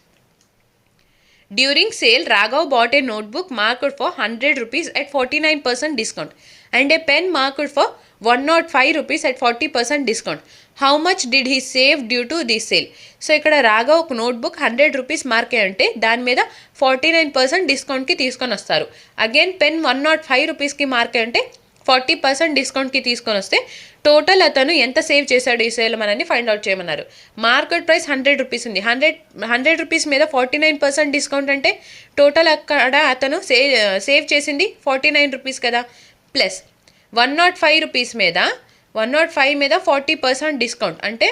during sale Raghav bought a notebook marked for 100 rupees at 49% discount and a pen marked for 105 rupees at 40% discount. How much did he save due to this sale? So ఇక్కడ రాఘవ్ ఒక notebook 100 rupees మార్కే అంటే దాని మీద 49% డిస్కౌంట్కి తీసుకొని వస్తారు. Again pen 105 రూపీస్కి మార్కే అంటే 40% డిస్కౌంట్కి తీసుకొని వస్తే టోటల్ అతను ఎంత సేవ్ చేశాడు ఈ సేల్ మనని ఫైండ్ అవుట్ చేయమన్నారు. మార్కెట్ ప్రైస్ 100 రూపీస్ ఉంది. 100 రూపీస్ మీద 49% డిస్కౌంట్ అంటే టోటల్ అక్కడ అతను సేవ్ చేసింది 49 రూపీస్ కదా. ప్లస్ 105 రూపీస్ మీద 105 మీద 40% డిస్కౌంట్ అంటే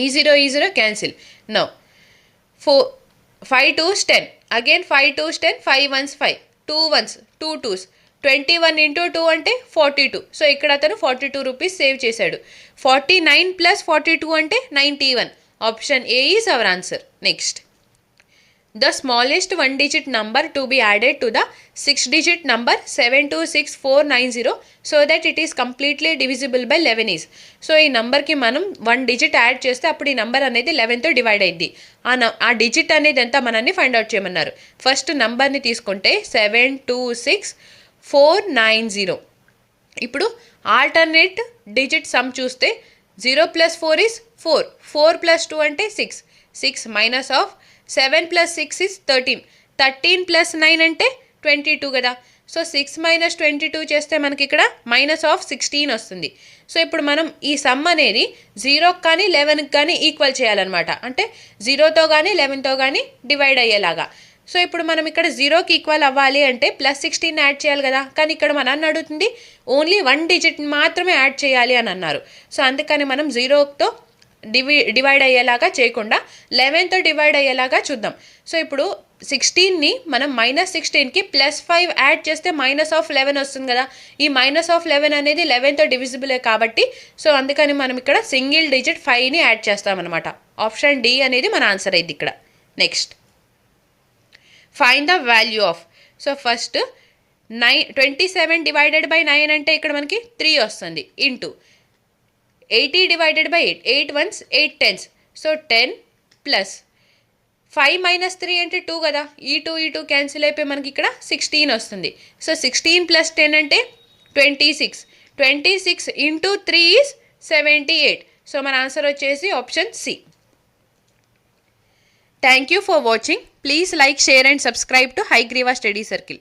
ఈ zero cancel. No 5 2s 10, again 5 2s 10, 5 1s 5, 2 1s 2 2s, 21 into 2 అంటే 42. సో ఇక్కడ అతను 42 రూపీస్ సేవ్ చేశాడు. 49 plus 42 అంటే 91. Option A is our answer. Next, the smallest 1-digit number to be added to the 6-digit number 726490 so that it is completely divisible by 11 is. So ఈ నెంబర్కి మనం 1 digit add చేస్తే అప్పుడు ఈ number అనేది 11తో divide అయింది. ఆ డిజిట్ అనేది ఎంత మనల్ని ఫైండ్ అవుట్ చేయమన్నారు. ఫస్ట్ నెంబర్ని తీసుకుంటే 726490. ఇప్పుడు ఆల్టర్నేట్ డిజిట్ సమ్ చూస్తే 0 + 4 is 4, 4 + 2 అంటే 6, 6 minus of 7 + 6 is 13, 13 + 9 అంటే 22 కదా. సో 6 - 22 చేస్తే మనకి ఇక్కడ -16 వస్తుంది. సో ఇప్పుడు మనం ఈ సమ్ అనేది 0కి కానీ 11కి కానీ ఈక్వల్ చేయాలన్నమాట. అంటే 0తో కానీ 11తో కానీ డివైడ్ అయ్యేలాగా. సో ఇప్పుడు మనం ఇక్కడ 0కి ఈక్వల్ అవ్వాలి అంటే +16 యాడ్ చేయాలి కదా. కానీ ఇక్కడ మన అడుగుతుంది ఓన్లీ 1 digit మాత్రమే యాడ్ చేయాలి అని అన్నారు. సో అందుకని మనం 0తో డివైడ్ అయ్యేలాగా చేయకుండా 11తో డివైడ్ అయ్యేలాగా చూద్దాం. సో ఇప్పుడు 16ని మనం -16కి +5 యాడ్ చేస్తే -11 వస్తుంది కదా. ఈ -11 అనేది 11తో డివిజిబులే కాబట్టి సో అందుకని మనం ఇక్కడ సింగిల్ డిజిట్ 5ని యాడ్ చేస్తామన్నమాట. ఆప్షన్ డి అనేది మన ఆన్సర్ అయింది ఇక్కడ. Next, find the value of. So first 27 divided by 9 అంటే ఇక్కడ మనకి 3 వస్తుంది. Into 80 divided by 8, 8 1s 8 10s. So 10 plus 5 - 3 అంటే 2 కదా. ఈ 2 క్యాన్సిల్ అయిపోయి మనకి ఇక్కడ 16 వస్తుంది. సో 16 + 10 అంటే 26, 26 into 3 is 78. సో మన ఆన్సర్ వచ్చేసి option C. Thank you for watching. Please like, share and subscribe to Hayagriva study circle.